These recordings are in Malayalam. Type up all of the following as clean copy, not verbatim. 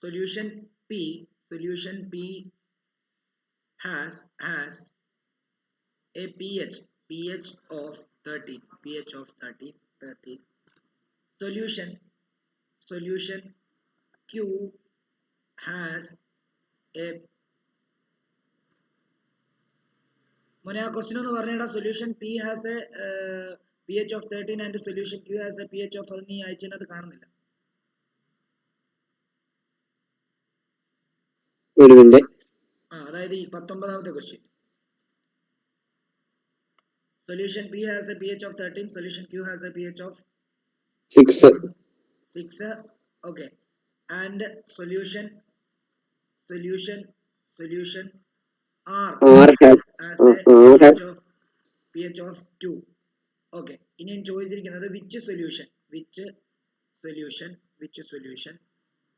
solution P has a pH of 13. Solution Q has a question on the solution P has a pH of 13 and solution Q has a pH of question. Solution P has a pH of 13, solution Q has a pH of 6. Okay. And solution R has has a pH of 2. Okay. In choice which solution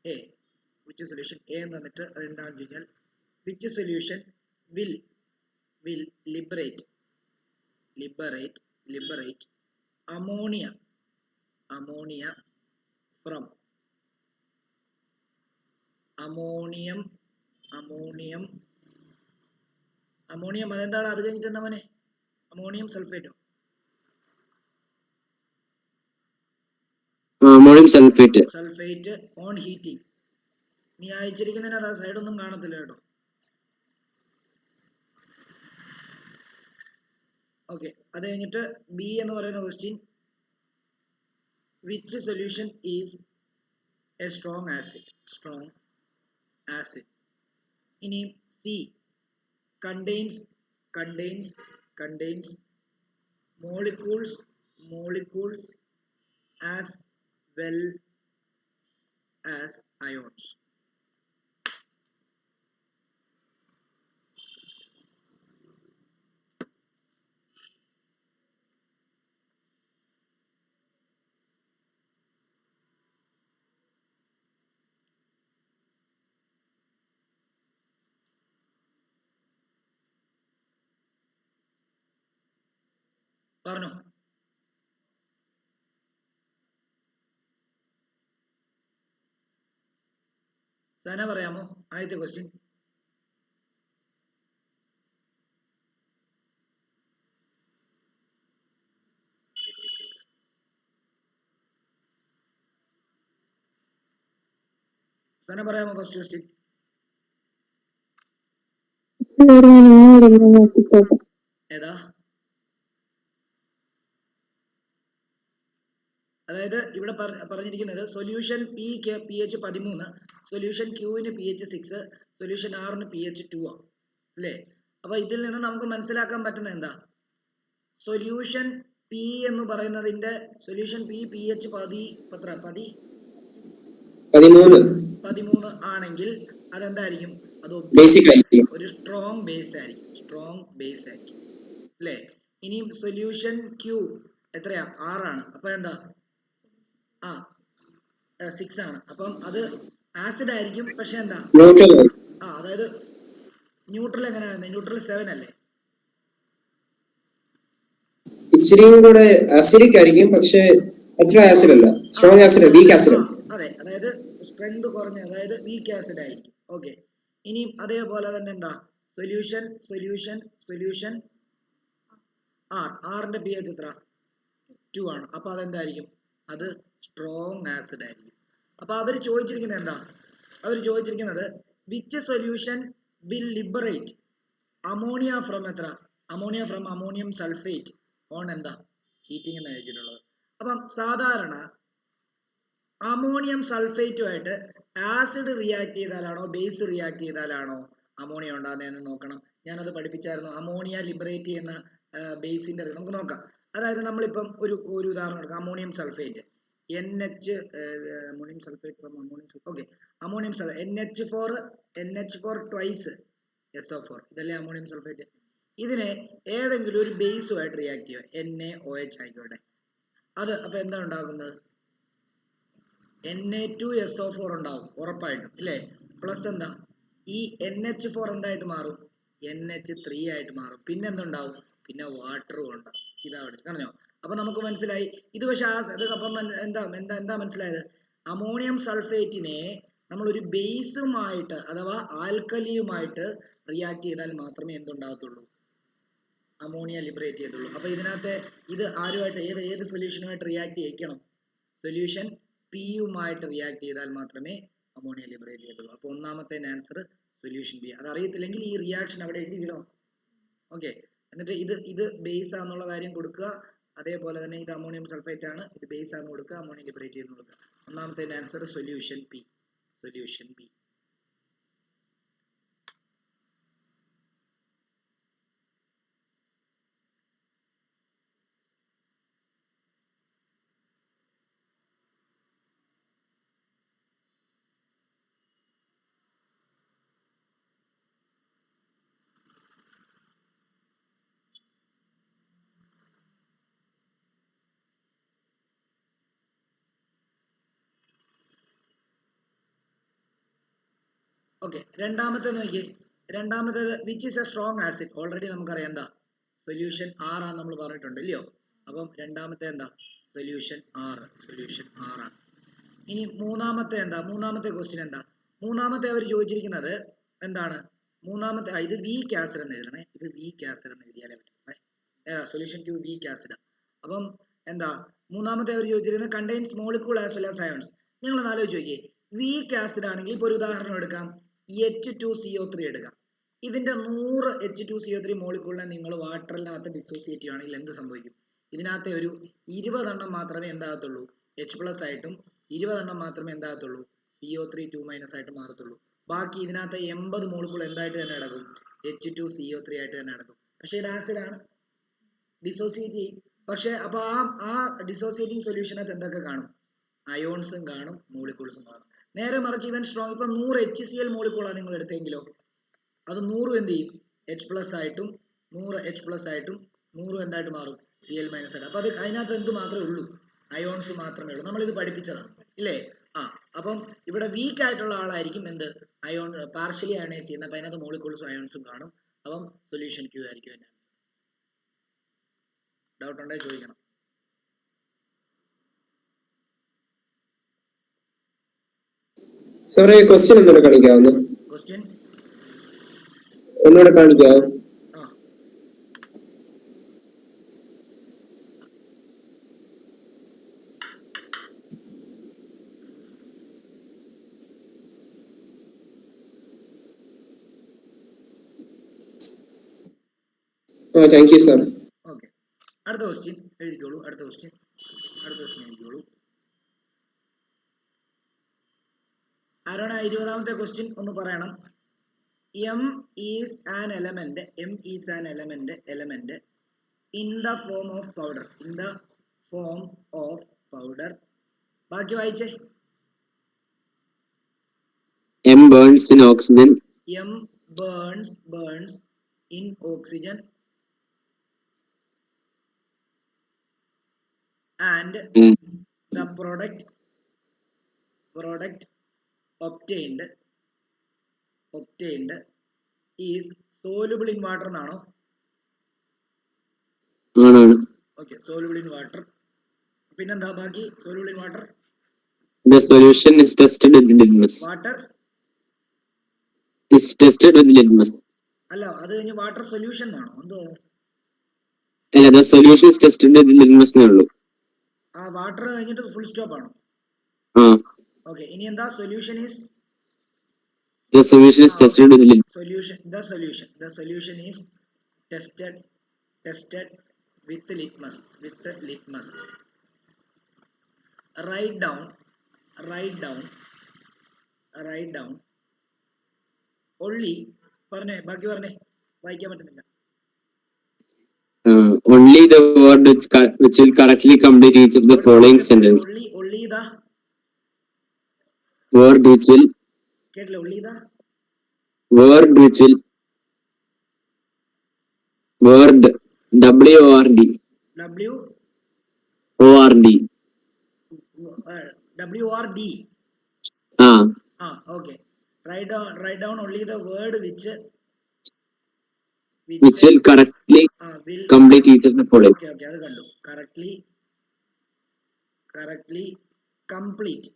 A, which solution A and which solution will liberate ammonia from ammonium അതെന്താണ് അത് കഴിഞ്ഞിട്ട് എന്താ മോനെ അമോണിയം സൾഫേറ്റോ അമോണിയം സൾഫേറ്റ് ഓൺ ഹീറ്റിംഗ് നീ അയച്ചിരിക്കുന്നതിന് അത് സൈഡ് ഒന്നും കാണത്തില്ല കേട്ടോ ഓക്കെ അത് കഴിഞ്ഞിട്ട് ബി എന്ന് പറയുന്ന question which solution is a strong acid ഇനി C contains molecules as well as ions. പറഞ്ഞോ സന പറയാമോ ആദ്യത്തെ ക്വസ്റ്റ്യൻ സന പറയാമോ ഫസ്റ്റ് ക്വസ്റ്റ്യൻ ഏതാ അതായത് ഇവിടെ പറഞ്ഞിരിക്കുന്നത് സൊല്യൂഷൻ പി pH 13 സൊല്യൂഷൻ ക്യൂവിന് pH 6 സൊല്യൂഷൻ ആറിന് pH 2 ആണ് അല്ലേ അപ്പൊ ഇതിൽ നിന്ന് നമുക്ക് മനസ്സിലാക്കാൻ പറ്റുന്ന എന്താ സൊല്യൂഷൻ പി എന്ന് പറയുന്നതിന്റെ സൊല്യൂഷൻ പി pH 13 ആണെങ്കിൽ അതെന്തായിരിക്കും അത് ഒരു സ്ട്രോങ് ബേസ് ആയിരിക്കും അല്ലേ ഇനി സൊല്യൂഷൻ ക്യൂ എത്രയാ 6 ആണ് അപ്പൊ എന്താ 6 ആണ് അപ്പം അത് ആസിഡ് ആയിരിക്കും പക്ഷെ എന്താ അതായത് ന്യൂട്രൽ എങ്ങനെയാ ന്യൂട്രൽ 7 അല്ലേ ഇച്ചിരിയും കൂടെ ആസിഡിക് ആയിരിക്കും പക്ഷെ അത്ര ആസിഡ് അല്ല സ്ട്രോങ് ആസിഡ് വീക്ക് ആസിഡ് അതെ അതായത് സ്ട്രെങ്ത് കുറഞ്ഞ അതായത് വീക്ക് ആസിഡ് ആയിരിക്കും ഓക്കെ ഇനി അതേപോലെ തന്നെ എന്താ സൊല്യൂഷൻ ആറിന്റെ pH എത്ര 2 ആണ് അപ്പൊ അതെന്തായിരിക്കും അത് സ്ട്രോങ് ആസിഡ് ആയിരിക്കും അപ്പൊ അവർ ചോദിച്ചിരിക്കുന്നത് എന്താ which solution will liberate ammonia from ammonium sulfate on എന്താ ഹീറ്റിംഗ് എന്ന് എഴുതിയിട്ടുള്ളത് അപ്പം സാധാരണ അമോണിയം സൾഫേറ്റുമായിട്ട് ആസിഡ് റിയാക്ട് ചെയ്താലാണോ ബേസ് റിയാക്ട് ചെയ്താലാണോ അമോണിയ ഉണ്ടാകുന്നതെന്ന് നോക്കണം ഞാനത് പഠിപ്പിച്ചായിരുന്നു അമോണിയ ലിബറേറ്റ് ചെയ്യുന്ന ബേസിന്റെ നമുക്ക് നോക്കാം അതായത് നമ്മളിപ്പം ഒരു ഉദാഹരണം എടുക്കാം ammonium sulphate ammonium sulphate from ammonium NH4 twice SO4 ഇതല്ലേ അമോണിയം സൾഫേറ്റ് ഇതിനെ ഏതെങ്കിലും ഒരു ബേസുമായിട്ട് റിയാക്ട് ചെയ്യുക NaOH ആയിക്കോട്ടെ അത് അപ്പൊ എന്താ ഉണ്ടാകുന്നത് Na2SO4 ഉണ്ടാവും ഉറപ്പായിട്ടും ഇല്ലേ പ്ലസ് എന്താ ഈ NH4 എന്തായിട്ട് മാറും NH3 ആയിട്ട് മാറും പിന്നെ എന്തുണ്ടാവും പിന്നെ വാട്ടറും ഉണ്ടാവും ഇതാ പറഞ്ഞോ അപ്പൊ നമുക്ക് മനസ്സിലായി ഇത് പക്ഷെ അപ്പം എന്താ മനസ്സിലായത് അമോണിയം സൾഫേറ്റിനെ നമ്മൾ ഒരു ബേസുമായിട്ട് അഥവാ ആൽക്കലിയുമായിട്ട് റിയാക്ട് ചെയ്താൽ മാത്രമേ എന്തുണ്ടാകത്തുള്ളൂ, അമോണിയ ലിബറേറ്റ് ചെയ്യത്തുള്ളൂ. അപ്പൊ ഇതിനകത്ത് ഇത് ആരുമായിട്ട് ഏത് സൊല്യൂഷനുമായിട്ട് റിയാക്ട് ചെയ്യിക്കണം? സൊല്യൂഷൻ പിയുമായിട്ട് റിയാക്ട് ചെയ്താൽ മാത്രമേ അമോണിയ ലിബറേറ്റ് ചെയ്യത്തുള്ളൂ. അപ്പൊ ഒന്നാമത്തെ ആൻസർ സൊല്യൂഷൻ ബി. അത് അറിയത്തില്ലെങ്കിൽ ഈ റിയാക്ഷൻ അവിടെ എഴുതി വിടണം. ഓക്കെ, എന്നിട്ട് ഇത് ബേസ് ആണെന്നുള്ള കാര്യം കൊടുക്കുക. അതേപോലെ തന്നെ ഇത് അമോണിയം സൾഫേറ്റ് ആണ്, ഇത് ബേസ് ആണ് കൊടുക്കുക, അമോണിയം ലിബറേറ്റ് ചെയ്യുന്ന കൊടുക്കുക. ഒന്നാമത്തെ answer solution P. Solution B. Okay, രണ്ടാമത്തെ നോക്കിയേ. രണ്ടാമത്തേത് which is A strong acid. Already നമുക്കറിയാം എന്താ, സൊല്യൂഷൻ ആർ ആണ് നമ്മൾ പറഞ്ഞിട്ടുണ്ട് ഇല്ലയോ. അപ്പം രണ്ടാമത്തെ എന്താ, സൊല്യൂഷൻ ആറ്. സൊല്യൂഷൻ ആറാണ്. ഇനി മൂന്നാമത്തെ എന്താ, മൂന്നാമത്തെ ക്വസ്റ്റ്യൻ എന്താ, മൂന്നാമത്തെ അവർ ചോദിച്ചിരിക്കുന്നത് എന്താണ്, മൂന്നാമത്തെ ഇത് വീക്ക് ആസിഡ് എന്ന് എഴുതണേ. ഇത് വീക്ക് ആസിഡ് എന്ന് എഴുതിയാലേ പറ്റും. Solution two weak acid. അപ്പം എന്താ മൂന്നാമത്തെ അവർ ചോദിച്ചിരിക്കുന്നത് contains molecule as well as ions. നിങ്ങൾ ഒന്ന് ആലോചിച്ച് നോക്കിയേ, വീക്ക് ആസിഡ് ആണെങ്കിൽ ഇപ്പോൾ ഒരു ഉദാഹരണം എടുക്കാം, H2CO3 എടുക്കാം. ഇതിന്റെ 100 H2CO3 മോളിക്യൂളിനെ നിങ്ങൾ വാട്ടറിനകത്ത് ഡിസോസിയേറ്റ് ചെയ്യുകയാണെങ്കിൽ എന്ത് സംഭവിക്കും? ഇതിനകത്തെ ഒരു 20 എണ്ണം മാത്രമേ എന്താകത്തുള്ളൂ, H+ ആയിട്ടും 20 എണ്ണം മാത്രമേ എന്താകത്തുള്ളൂ, CO3 2- ആയിട്ട് മാറത്തുള്ളൂ. ബാക്കി ഇതിനകത്ത് 80 മോളിക്യൂൾ എന്തായിട്ട് തന്നെ നടക്കും, H2CO3 ആയിട്ട് തന്നെ നടക്കും. പക്ഷേ ഇത് ആസിഡാണ്, ഡിസോസിയേറ്റ് ചെയ്യും. പക്ഷെ അപ്പൊ ആ ഡിസോസിയേറ്റിംഗ് സൊല്യൂഷനകത്ത് എന്തൊക്കെ കാണും, അയോൺസും കാണും, മോളിക്യൂൾസും കാണും. നേരെ മറിച്ച് ഇവൻ സ്ട്രോങ്, ഇപ്പൊ 100 HCl മോളിക്യൂളാണ് നിങ്ങൾ എടുത്തെങ്കിലോ, അത് 100 എന്ത് ചെയ്യും, H+ ആയിട്ടും 100 H+ ആയിട്ടും 100 എന്തായിട്ട് മാറും, Cl- ആയിട്ട്. അപ്പൊ അത് അതിനകത്ത് എന്ത് മാത്രമേ ഉള്ളൂ, അയോൺസ് മാത്രമേ ഉള്ളൂ. നമ്മൾ ഇത് പഠിപ്പിച്ചതാണ് ഇല്ലേ. അപ്പം ഇവിടെ വീക്ക് ആയിട്ടുള്ള ആളായിരിക്കും എന്ത്, അയോൺ പാർഷ്യലി അയണൈസ് ചെയ്യുന്നത്. അപ്പൊ അതിനകത്ത് മോളിക്യൂൾസും അയോൺസും കാണും. അപ്പം സൊല്യൂഷൻ ക്യൂ ആയിരിക്കും എന്റെ. ഡൗട്ട് ഉണ്ടെങ്കിൽ ചോദിക്കണം. സാറേ ക്വസ്റ്റ്യൻ ഒന്നുകൂടെ കാണിക്കാവുന്ന, ക്വസ്റ്റ്യൻ ഒന്നുകൂടെ കാണിക്കാവോ? Thank you sir. ഓക്കെ, അടുത്ത ക്വസ്റ്റ്യൻ എഴുതിക്കോളൂ. അടുത്ത ക്വസ്റ്റ്യൻ എഴുതിക്കോളൂ. ആരാണ് 20ാമത്തെ ക്വസ്റ്റ്യൻ ഒന്ന് പറയണം. M is an element in the form of powder. ബാക്കി വായിച്ചേ. M burns in oxygen. M burns in oxygen and the product obtained is soluble in water എന്നാണോ? Okay, soluble in water. പിന്നെന്താ ബാക്കി, soluble in water. The solution is tested with litmus. Water is tested with litmus. അല്ല, അത് കഴിഞ്ഞ് വാട്ടർ സൊല്യൂഷൻ ആണോ എന്തോ? അല്ല, the solution is tested with litmus എന്നേ ഉള്ളൂ. ആ വാട്ടർ കഴിഞ്ഞിട്ട് ഫുൾ സ്റ്റോപ്പ് ആണോ? ഓക്കെ, ഇനി എന്താ, solution is the solution is tested with litmus. The solution is tested with litmus. Write down only. പറഞ്ഞേ, ബാക്കി പറഞ്ഞേ, വായിക്കാൻ പറ്റുന്നില്ല. Only the word which will correctly complete each of the following sentence. Only the word which will കേട്ടില്ല, only the word which will word WORD okay. Write down only the word which will correctly complete each of the following. Okay, അത് കണ്ടു. correctly complete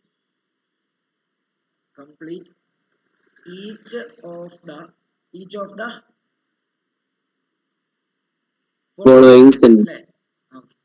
complete each of the following sentence. അല്ലേ? Okay.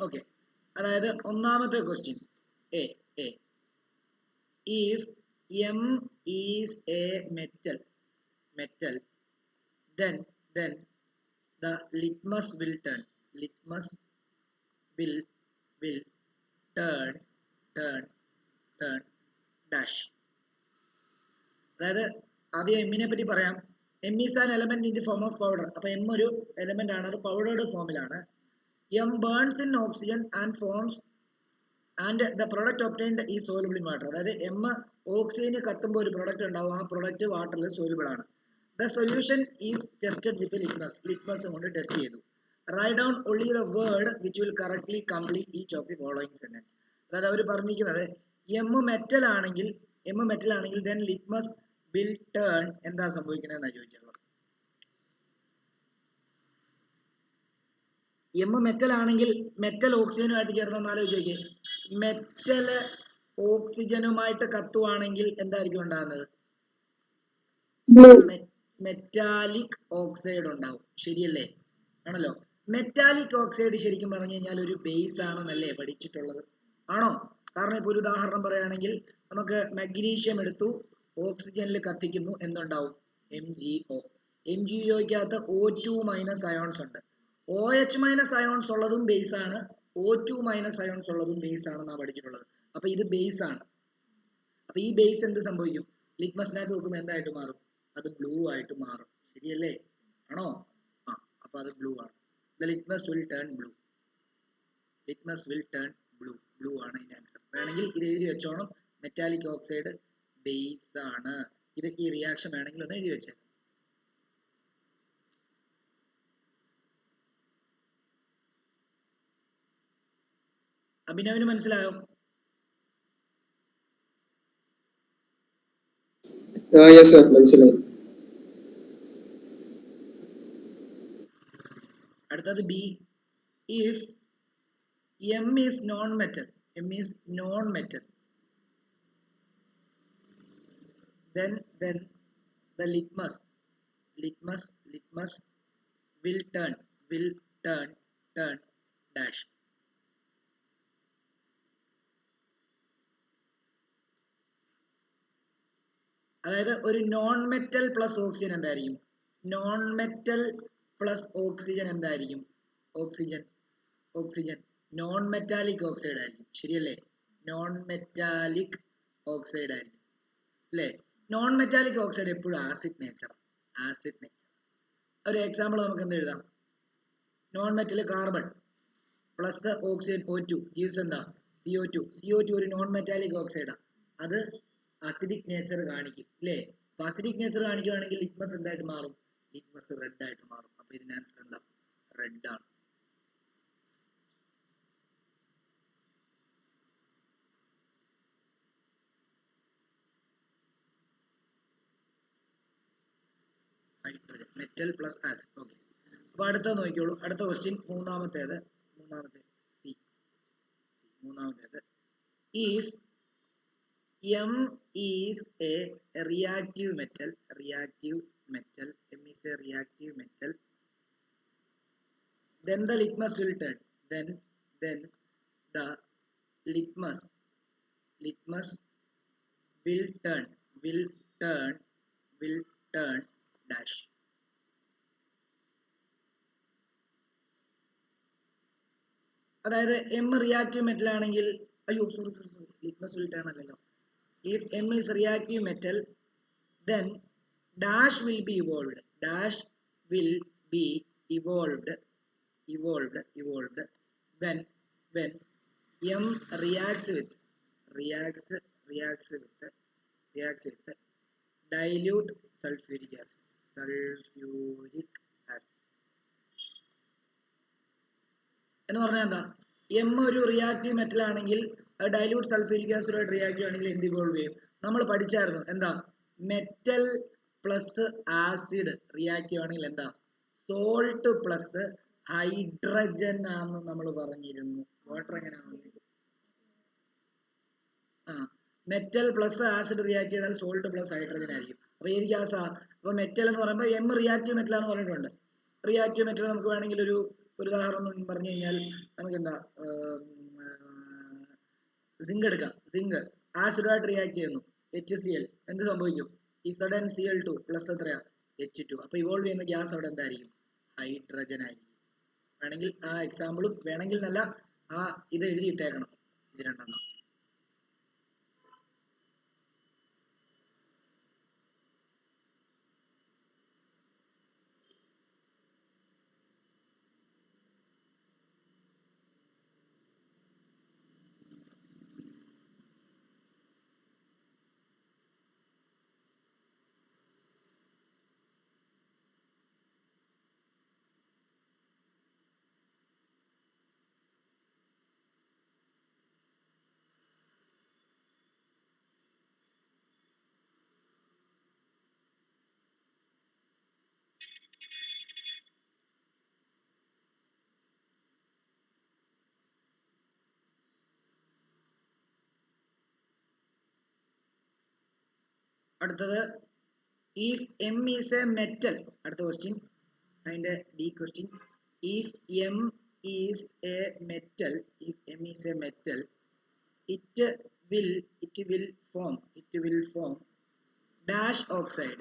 Okay. അതായത് ഒന്നാമത്തെ question A if M is a metal then the litmus will turn will turn dash. അതായത് ആദ്യം എമ്മിനെ പറ്റി പറയാം. M is an element in the form of powder. അപ്പൊ എം ഒരു എലമെന്റ് ആണ്, അത് പൗഡേർഡ് ഫോമിലാണ്. M burns in oxygen and forms and the product obtained is soluble in water. അതായത് എം ഓക്സിജന് കത്തുമ്പോൾ ഒരു പ്രൊഡക്റ്റ് ഉണ്ടാവും, ആ പ്രൊഡക്റ്റ് വാട്ടറിൽ സോലുബിൾ ആണ്. The solution is tested with litmus കൊണ്ട് ടെസ്റ്റ് ചെയ്തു. Write down only the word which will correctly complete each of the following sentence. അതായത് അവർ പറഞ്ഞിരിക്കുന്നത് എം മെറ്റൽ ആണെങ്കിൽ ദെൻ ലിറ്റ്മസ് വിൽ ടേൺ എന്താ സംഭവിക്കുന്നത് എന്നാണ് ചോദിച്ചിട്ടുള്ളത്. എം മെറ്റൽ ആണെങ്കിൽ മെറ്റൽ ഓക്സിജനുമായിട്ട് ചേർന്ന് ആലോചിച്ച് നോക്കിയേ. മെറ്റല് ഓക്സിജനുമായിട്ട് കത്തുവാണെങ്കിൽ എന്തായിരിക്കും ഉണ്ടാകുന്നത്? മെറ്റാലിക് ഓക്സൈഡ് ഉണ്ടാവും. ശരിയല്ലേ? ആണല്ലോ. മെറ്റാലിക് ഓക്സൈഡ് ശരിക്കും പറഞ്ഞു കഴിഞ്ഞാൽ ഒരു ബേസ് ആണെന്നല്ലേ പഠിച്ചിട്ടുള്ളത്? ആണോ? കാരണം ഇപ്പൊ ഒരു ഉദാഹരണം പറയുകയാണെങ്കിൽ നമുക്ക് മഗ്നീഷ്യം എടുത്തു, ഓക്സിജനിൽ കത്തിക്കുന്നു, എന്തുണ്ടാവും? MgO. MgOയ്ക്കകത്ത് O2 മൈനസ് അയോൺസ് ഉണ്ട്. OH മൈനസ് അയോൺസ് ഉള്ളതും ബേസ് ആണ്, O2 മൈനസ് അയോൺസ് ഉള്ളതും ബേസ് ആണെന്നാണ് പഠിച്ചിട്ടുള്ളത്. അപ്പൊ ഇത് ബേസ് ആണ്. അപ്പൊ ഈ ബേസ് എന്ത് സംഭവിക്കും? ലിറ്റ്മസിനകത്ത് നോക്കുമ്പോൾ എന്തായിട്ട് മാറും? അത് ബ്ലൂ ആയിട്ട് മാറും. ശരിയല്ലേ? ആണോ? അപ്പൊ അത് ബ്ലൂ ആണ്. The litmus will turn blue. Blue ആണ് ഇതിന്റെ ആൻസർ. വേണമെങ്കിൽ ഇത് എഴുതി വെച്ചോണം, മെറ്റാലിക് ഓക്സൈഡ് ബേസ് ആണ്. ഇതൊക്കെ ഈ റിയാക്ഷൻ വേണമെങ്കിൽ ഒന്ന് എഴുതി വെച്ചേ. അഭിനവിന് മനസ്സിലായോ? Yes sir, മനസ്സിലായി. അടുത്തത് B. if M is non-metal then the litmus will turn dash. അതായത് ഒരു നോൺ മെറ്റൽ പ്ലസ് ഓക്സിജൻ എന്തായിരിക്കും? നോൺ മെറ്റൽ പ്ലസ് ഓക്സിജൻ എന്തായിരിക്കും? ഓക്സിജൻ നോൺ മെറ്റാലിക് ഓക്സൈഡ് ആയിരിക്കും. ശരിയല്ലേ? നോൺ മെറ്റാലിക് ഓക്സൈഡ് ആയിരിക്കും അല്ലേ? നോൺ മെറ്റാലിക് ഓക്സൈഡ് എപ്പോഴും ആസിഡ് നേച്ചർ. ഒരു എക്സാമ്പിൾ നമുക്ക് എന്ത് എഴുതാം? Non metal carbon plus oxygen O2 gives എന്താ? CO2 ഒരു നോൺ മെറ്റാലിക് ഓക്സൈഡാണ്. അത് അസിഡിക് നേച്ചർ കാണിക്കും അല്ലേ? അപ്പൊ അസിഡിക് നേച്ചർ കാണിക്കുകയാണെങ്കിൽ ലിറ്റ്മസ് എന്തായിട്ട് മാറും? ലിറ്റ്മസ് റെഡ് ആയിട്ട് മാറും. അപ്പൊ ഇതിന്റെ ആൻസർ എന്താ? റെഡ് ആണ്. Metal plus acid. ഓക്കെ. അപ്പൊ അടുത്ത നോക്കിയോളൂ. അടുത്ത ക്വസ്റ്റ്യൻ മൂന്നാമത്തേത് if M is a reactive metal, M is a reactive metal, then the litmus will turn, then the litmus will turn dash. അതായത് M റിയാക്റ്റീവ് മെറ്റൽ ആണെങ്കിൽ, സോറി ലിറ്റ്മസ് വിൽ ടേൺ അല്ലല്ലോ. if M is reactive metal then dash will be evolved when M reacts with dilute sulphuric acid. Sulphuric acid എന്ന് പറഞ്ഞാൽ എന്താ? എം ഒരു റിയാക്റ്റീവ് മെറ്റൽ ആണെങ്കിൽ അത് ഡൈല്യൂട്ട് സൾഫ്യൂരിക് ആസിഡുമായിട്ട് റിയാക്റ്റീവ് ആണെങ്കിൽ എന്ത് ഇവോൾവ് ചെയ്യും? നമ്മൾ പഠിച്ചായിരുന്നു എന്താ? മെറ്റൽ പ്ലസ് ആസിഡ് റിയാക്റ്റീവ് ആണെങ്കിൽ എന്താ? സോൾട്ട് പ്ലസ് ഹൈഡ്രജൻ ആണെന്ന് നമ്മൾ പറഞ്ഞിരുന്നു. വാട്ടർ എങ്ങനെയാണ്? മെറ്റൽ പ്ലസ് ആസിഡ് റിയാക്ട് ചെയ്താൽ സോൾട്ട് പ്ലസ് ഹൈഡ്രജൻ ആയിരിക്കും. അപ്പൊ ഏത് ഗ്യാസാ? അപ്പൊ മെറ്റൽ എന്ന് പറയുമ്പോൾ എം റിയാക്റ്റീവ് മെറ്റൽ എന്ന് പറഞ്ഞിട്ടുണ്ട്. റിയാക്റ്റീവ് മെറ്റൽ നമുക്ക് വേണമെങ്കിൽ ഒരു ഉദാഹരണം പറഞ്ഞു കഴിഞ്ഞാൽ നമുക്ക് എന്താ സിങ്ക് എടുക്കാം. സിങ്ക് ആസിഡുമായിട്ട് റിയാക്ട് ചെയ്യുന്നു, HCl, എന്ത് സംഭവിക്കും? ZnCl2 പ്ലസ് എത്രയാ? H2. അപ്പൊ ഇവോൾവ് ചെയ്യുന്ന ഗ്യാസ് അവിടെ എന്തായിരിക്കും? ഹൈഡ്രജൻ ആയിരിക്കും. വേണമെങ്കിൽ ആ എക്സാമ്പിളും വേണമെങ്കിൽ നല്ല ആ ഇത് എഴുതിയിട്ടേക്കണം, ഇത് രണ്ടെണ്ണം. അടുത്തത് if M is a metal. അടുത്ത ക്വസ്റ്റ്യൻ, അതിന്റെ D question. If M is a metal, if M is a metal, it will form dash oxide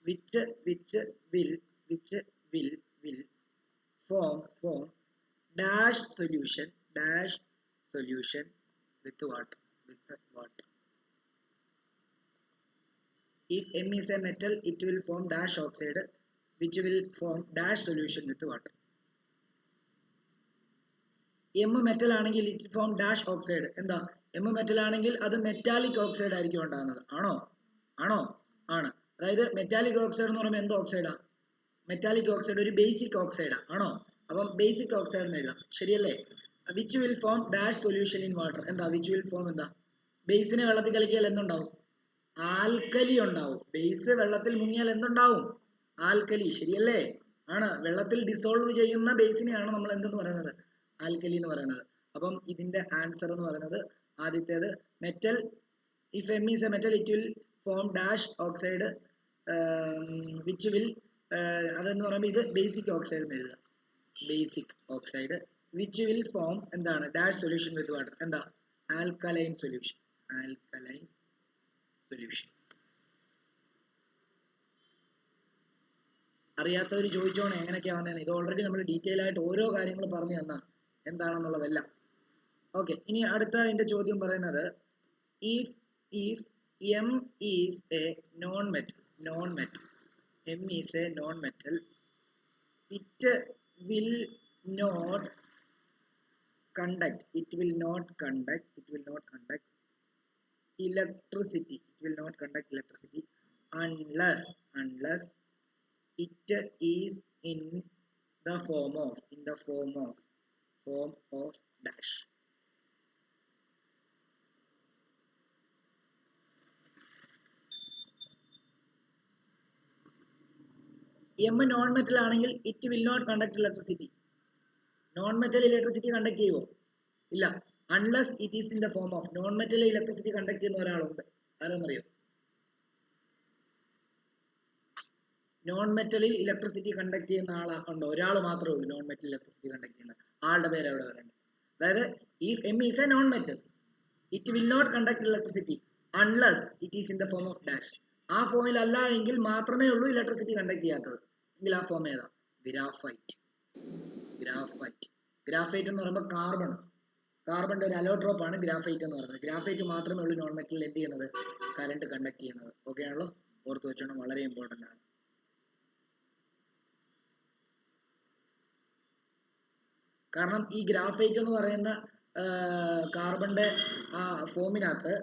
which will form dash solution with water. If M is a metal, it will form dash oxide which will form dash solution with water. M metal ആണെങ്കിൽ it will form dash oxide. എന്താ? M metal ആണെങ്കിൽ അത് മെറ്റാലിക് ഓക്സൈഡ് ആയിരിക്കും ഉണ്ടാകുന്നത്. ആണോ? ആണ്. അതായത് മെറ്റാലിക് ഓക്സൈഡ് എന്ന് പറയുമ്പോൾ എന്ത് ഓക്സൈഡാ? മെറ്റാലിക് ഓക്സൈഡ് ഒരു ബേസിക് ഓക്സൈഡാ. ആണോ? അപ്പം ബേസിക് ഓക്സൈഡ് എന്ന് എഴുതാം. ശരിയല്ലേ? Which will form dash solution in water. എന്താ വിച്ച് വിൽ ഫോം? എന്താ? ബേസിനെ വെള്ളത്തിൽ കലക്കിയാൽ എന്തുണ്ടാവും? ആൽക്കലി ഉണ്ടാവും. ബേസ് വെള്ളത്തിൽ മുങ്ങിയാൽ എന്തുണ്ടാവും? ആൽക്കലി. ശരിയല്ലേ? ആണ്. വെള്ളത്തിൽ ഡിസോൾവ് ചെയ്യുന്ന ബേസിനെയാണ് നമ്മൾ എന്തെന്ന് പറയുന്നത്? ആൽക്കലി എന്ന് പറയുന്നത്. അപ്പം ഇതിന്റെ ആൻസർ എന്ന് പറയുന്നത് ആദ്യത്തേത് metal. If M is a metal it will form dash oxide which will, അതെന്ന് പറയുമ്പോൾ ഇത് ബേസിക് ഓക്സൈഡ് എന്ന് എഴുതുക. Basic oxide which will form എന്താണ്? Dash solution with water. എന്താ? Alkaline solution. അറിയാത്തവർ ചോദിച്ചോണേ എങ്ങനെയൊക്കെയാ വന്നതെന്ന്. ഇത് ഓൾറെഡി നമ്മൾ ഡീറ്റെയിൽ ആയിട്ട് ഓരോ കാര്യങ്ങൾ പറഞ്ഞു തന്നാ എന്താണെന്നുള്ളതെല്ലാം. ഓക്കെ, ഇനി അടുത്ത അതിന്റെ ചോദ്യം പറയുന്നത് if M is a non metal, M is a non metal, it will not conduct electricity, unless it is in the form of dash. M non metal ആണെങ്കിൽ it will not conduct electricity. Non metal electricity conduct ചെയ്യുമോ? ഇല്ല. Unless it is in the form of. Non metal electricity conduct ചെയ്യുന്ന ഒരാളുണ്ട്. ആരെന്നറിയോ? നോൺ മെറ്റലിൽ ഇലക്ട്രിസിറ്റി കണ്ടക്ട് ചെയ്യുന്ന ആളുണ്ടോ? ഒരാൾ മാത്രമേ ഉള്ളൂ നോൺ മെറ്റൽ ഇലക്ട്രിസിറ്റി കണ്ടക്ട് ചെയ്യുന്ന ആളുടെ പേര് എവിടെ വരേണ്ടത്? അതായത് if M is a non metal it will not conduct electricity unless it is in the form of dash. ആ ഫോമിൽ അല്ല എങ്കിൽ മാത്രമേ ഉള്ളൂ ഇലക്ട്രിസിറ്റി കണ്ടക്ട് ചെയ്യാത്തത്. എങ്കിൽ ആ ഫോം ഏതാ? ഗ്രാഫൈറ്റ് എന്ന് പറയുമ്പോൾ കാർബണിന്റെ ഒരു അലോട്രോപ്പ് ആണ് ഗ്രാഫൈറ്റ് എന്ന് പറയുന്നത്. ഗ്രാഫൈറ്റ് മാത്രമേ ഉള്ളൂ നോൺ മെറ്റലിൽ എന്ത് ചെയ്യുന്നത്? കറണ്ട് കണ്ടക്ട് ചെയ്യുന്നത്. ഓക്കെ ആണല്ലോ? ഓർത്ത് വെച്ചോണം, വളരെ ഇമ്പോർട്ടന്റ് ആണ്. കാരണം ഈ ഗ്രാഫൈറ്റ് എന്ന് പറയുന്ന കാർബണിന്റെ ആ ഫോമിനകത്ത്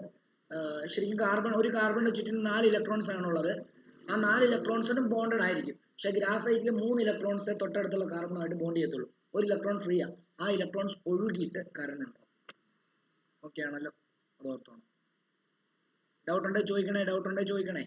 ശരിക്കും ഒരു കാർബണിന് ചുറ്റും 4 ഇലക്ട്രോൺസ് ആണുള്ളത്. ആ 4 ഇലക്ട്രോൺസിനും ബോണ്ടഡ് ആയിരിക്കും. പക്ഷെ ഗ്രാഫൈറ്റിൽ 3 ഇലക്ട്രോൺസ് തൊട്ടടുത്തുള്ള കാർബണുമായിട്ട് ബോണ്ട് ചെയ്യത്തുള്ളൂ. ഒരു ഇലക്ട്രോൺ ഫ്രീ ആണ്. ആ ഇലക്ട്രോൺസ് ഒഴുകിയിട്ട് കറണ്ട് ഉണ്ടാവും. ഓക്കെ ആണല്ലോ, അത് ഓർത്തോണം. ഡൗട്ട് ഉണ്ടെങ്കിൽ ചോദിക്കണേ.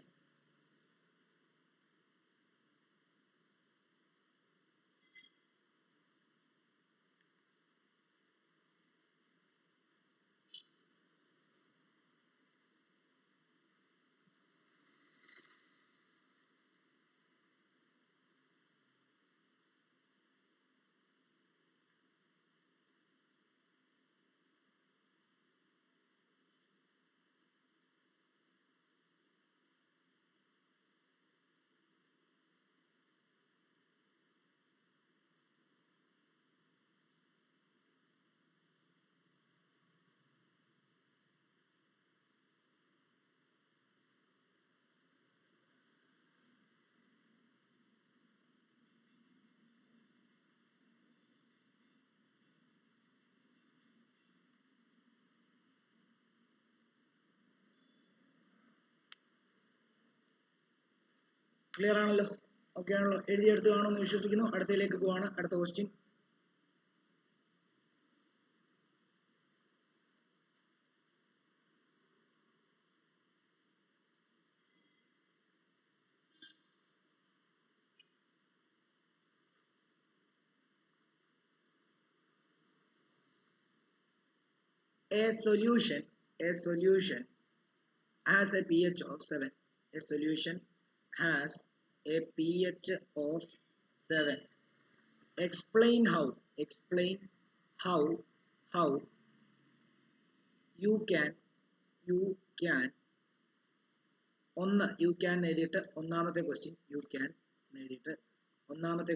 ക്ലിയർ ആണല്ലോ, ഓക്കെ ആണല്ലോ, എഴുതിയെടുത്ത് കാണുമെന്ന് വിശ്വസിക്കുന്നു. അടുത്തതിലേക്ക് പോവാണ്. അടുത്ത question. A solution has a pH of 7. A solution has a pH of 7. Explain how you can എഴുതിയിട്ട് ഒന്നാമത്തെ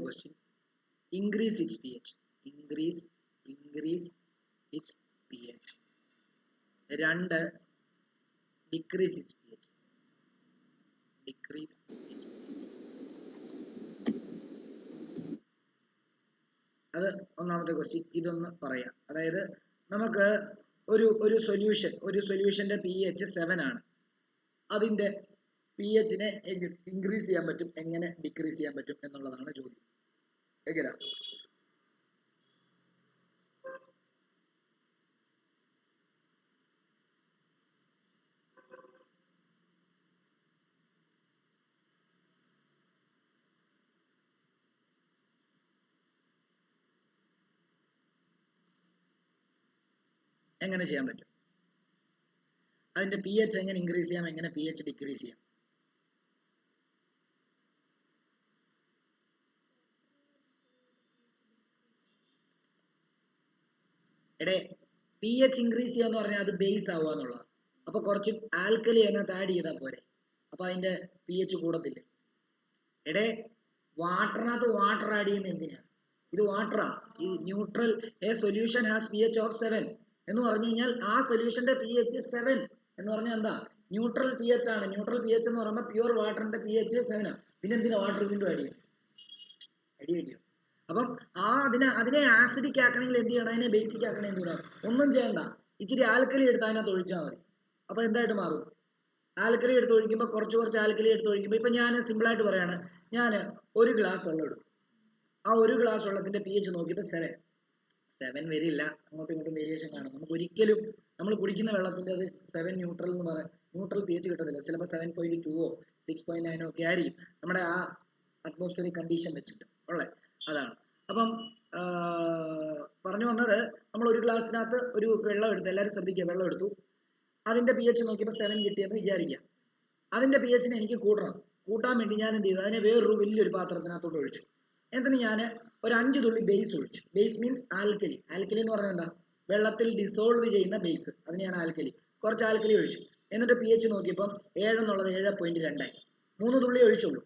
question increase its pH. Increase its pH. 2 decrease its pH. അത് ഒന്നാമത്തെ ക്വസ്റ്റ്യൻ. ഇതൊന്ന് പറയാം. അതായത് നമുക്ക് ഒരു സൊല്യൂഷന്റെ pH 7 ആണ്. അതിന്റെ pH നെ ഇൻക്രീസ് ചെയ്യാൻ പറ്റും, എങ്ങനെ ഡിക്രീസ് ചെയ്യാൻ പറ്റും എന്നുള്ളതാണ് ചോദ്യം. എങ്ങനെ ചെയ്യാൻ പറ്റും? അതിന്റെ pH എങ്ങനെ ഇൻക്രീസ് ചെയ്യാം, എങ്ങനെ pH ഡിക്രീസ് ചെയ്യാം? pH ഇൻക്രീസ് ചെയ്യാന്ന് പറഞ്ഞാൽ അത് ബേസ് ആവുക എന്നുള്ളതാണ്. അപ്പൊ കുറച്ച് ആൽക്കലി അതിനകത്ത് ആഡ് ചെയ്താൽ പോരെ, അപ്പൊ അതിന്റെ pH കൂടത്തില്ലേ? വാട്ടറിനകത്ത് വാട്ടർ ആഡ് ചെയ്യുന്ന എന്തിനാ? ഇത് വാട്ടറാ. ഈ neutral A solution has pH of 7 എന്ന് പറഞ്ഞു കഴിഞ്ഞാൽ ആ സൊല്യൂഷന്റെ pH 7 എന്ന് പറഞ്ഞാൽ എന്താ? ന്യൂട്രൽ pH ആണ്. ന്യൂട്രൽ pH എന്ന് പറയുമ്പോൾ പ്യുവർ വാട്ടറിന്റെ pH 7 ആണ്. പിന്നെ എന്തിനാ വാട്ടർ വീണ്ടും ആഡ് ചെയ്യും? അപ്പം അതിനെ ആസിഡിക് ആക്കണമെങ്കിൽ എന്ത് ചെയ്യണം? അതിനെ ബേസിക് ആക്കണമെങ്കിൽ എന്ത് ചെയ്യണം? ഒന്നും ചെയ്യണ്ട, ഇച്ചിരി ആൽക്കലി എടുത്ത് അതിനകത്ത് ഒഴിച്ചാൽ മതി. അപ്പൊ എന്തായിട്ട് മാറും? ആൽക്കലി എടുത്ത് ഒഴിക്കുമ്പോൾ കുറച്ച് ആൽക്കലി എടുത്ത് ഒഴിക്കുമ്പോൾ, ഇപ്പൊ ഞാൻ സിമ്പിൾ ആയിട്ട് പറയാണ്, ഞാൻ ഒരു ഗ്ലാസ് വെള്ളം എടുക്കും. ആ ഒരു ഗ്ലാസ് വെള്ളത്തിന്റെ pH നോക്കിയപ്പോൾ 7 വരില്ല, അങ്ങോട്ടും ഇങ്ങോട്ടും വേരിയേഷൻ കാണും. നമുക്ക് ഒരിക്കലും നമ്മൾ കുടിക്കുന്ന വെള്ളത്തിന്റെ അത് 7 ന്യൂട്രൽ എന്ന് പറയാം, ന്യൂട്രൽ pH കിട്ടത്തില്ല. ചിലപ്പോൾ 7.2 6.9 ഒക്കെ ആയിരിക്കും നമ്മുടെ ആ അറ്റ്മോസ്ഫിയറിക് കണ്ടീഷൻ വെച്ചിട്ട് ഉള്ളത്. അതാണ്. അപ്പം പറഞ്ഞു വന്നത്, നമ്മൾ ഒരു ഗ്ലാസ്സിനകത്ത് ഒരു വെള്ളം എടുത്ത്, എല്ലാവരും ശ്രദ്ധിക്കുക, വെള്ളം എടുത്തു. അതിന്റെ pH നോക്കിയപ്പോൾ 7 കിട്ടിയെന്ന് വിചാരിക്കുക. അതിന്റെ pH നെ എനിക്ക് കൂട്ടാൻ വേണ്ടി ഞാൻ എന്ത് ചെയ്തു? അതിനെ വേറൊരു വലിയൊരു പാത്രത്തിനകത്തോട്ട് ഒഴിച്ചു. എന്നിട്ട് ഞാൻ ഒരു 5 തുള്ളി ബേസ് ഒഴിച്ചു. Base means alkali. ആൽക്കലി എന്ന് പറഞ്ഞാൽ എന്താ? വെള്ളത്തിൽ ഡിസോൾവ് ചെയ്യുന്ന ബേസ്, അതിനെയാണ് ആൽക്കലി. കുറച്ച് ആൽക്കലി ഒഴിച്ചു. എന്നിട്ട് pH നോക്കിയപ്പം 7 എന്നുള്ളത് 7.2 ആയി. 3 തുള്ളി ഒഴിച്ചുള്ളൂ.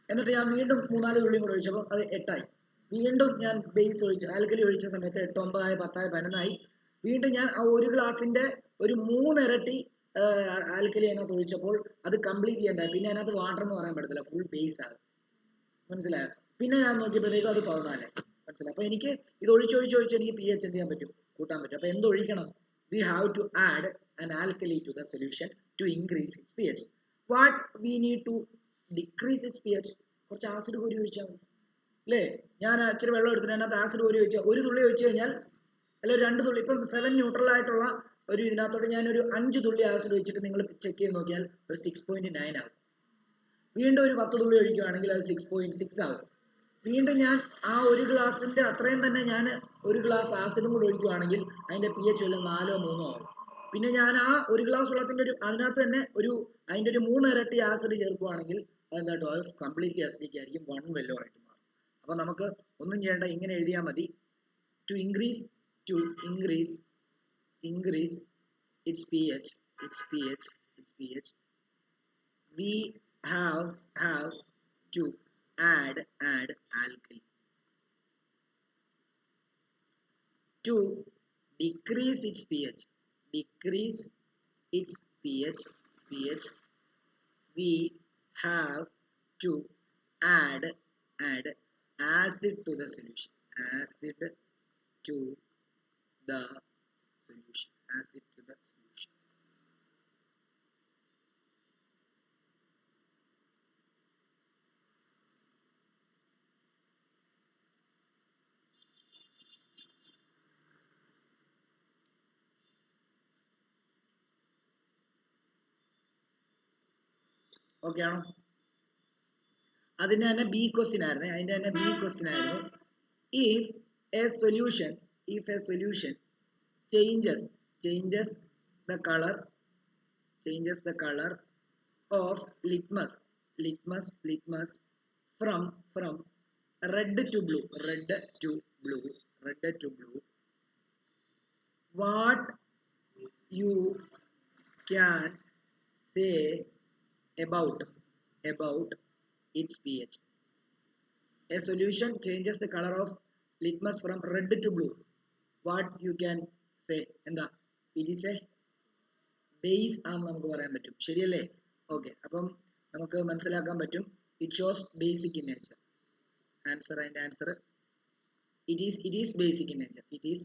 എന്നിട്ട് ഞാൻ വീണ്ടും 3-4 തുള്ളിയും കൂടെ ഒഴിച്ചപ്പോൾ അത് 8 ആയി. വീണ്ടും ഞാൻ ബേസ് ഒഴിച്ചു, ആൽക്കലി ഒഴിച്ച സമയത്ത് 8, 9 ആയി, 10 ആയി, 11 ആയി. വീണ്ടും ഞാൻ ആ ഒരു ഗ്ലാസിന്റെ ഒരു 3 ഇരട്ടി ആൽക്കലി അതിനകത്ത് ഒഴിച്ചപ്പോൾ അത് കംപ്ലീറ്റ്ലി എന്തായി? പിന്നെ അതിനകത്ത് വാട്ടർ എന്ന് പറയാൻ പറ്റത്തില്ല, ഫുൾ ബേസ് ആണ്. മനസ്സിലായോ? പിന്നെ ഞാൻ നോക്കിയപ്പോഴത്തേക്കും അത് 14. മനസ്സിലായി? അപ്പൊ എനിക്ക് ഇത് ഒഴിച്ച് എനിക്ക് pH എന്ത് ചെയ്യാൻ പറ്റും? കൂട്ടാൻ പറ്റും. അപ്പൊ എന്തൊഴിക്കണം? We have to add an alkali to the solution to increase its pH. What we need to decrease its pH? കുറച്ച് ആസിഡ് കോരി ഒഴിച്ചാൽ മതി അല്ലേ? ഞാൻ ഇച്ചിരി വെള്ളം എടുത്തിട്ട് അതിനകത്ത് ആസിഡ് കോരി ഒഴിച്ചാൽ ഒരു തുള്ളി ഒഴിച്ചു കഴിഞ്ഞാൽ അല്ലെങ്കിൽ 2 തുള്ളി, ഇപ്പം 7 ന്യൂട്രൽ ആയിട്ടുള്ള ഒരു ഇതിനകത്തോട്ട് ഞാനൊരു 5 തുള്ളി ആസിഡ് ഒഴിച്ചിട്ട് നിങ്ങൾ ചെക്ക് ചെയ്ത് നോക്കിയാൽ ഒരു 6.9 ആകും. വീണ്ടും ഒരു 10 തുള്ളി ഒഴിക്കുകയാണെങ്കിൽ അത് 6.6 ആകും. വീണ്ടും ഞാൻ ആ ഒരു ഗ്ലാസിന്റെ അത്രയും തന്നെ ഞാൻ ഒരു ഗ്ലാസ് ആസിഡും കൂടി ഒഴിക്കുകയാണെങ്കിൽ അതിന്റെ pH വല്ല 4 3 ആകും. പിന്നെ ഞാൻ ആ ഒരു ഗ്ലാസ് വെള്ളത്തിന്റെ അതിനകത്ത് തന്നെ അതിന്റെ ഒരു 3 ഇരട്ടി ആസിഡ് ചേർക്കുകയാണെങ്കിൽ അതെന്താട്ടോ അത് കംപ്ലീറ്റ്ലി അസിഡിക് ആയിരിക്കും, 1 വെല്ലോ ആയിട്ട് മാറും. അപ്പൊ നമുക്ക് ഒന്നും ചെയ്യേണ്ട, ഇങ്ങനെ എഴുതിയാൽ മതി. to increase its pH, we have to add alkali. To decrease its pH, we have to add acid to the solution. Okay ആണോ? അതിന്റെ തന്നെ ബി ക്വസ്റ്റ്യൻ ആയിരുന്നു. If a solution changes the color of litmus from red to blue, what you can say about its pH. A solution changes the color of litmus from red to blue. What you can say? എന്താ? It is a base ആണെന്ന് നമുക്ക് പറയാൻ പറ്റും, ശരിയല്ലേ? ഓക്കെ, അപ്പം നമുക്ക് മനസ്സിലാക്കാൻ പറ്റും it shows basic in nature. Answer it is basic in nature. It is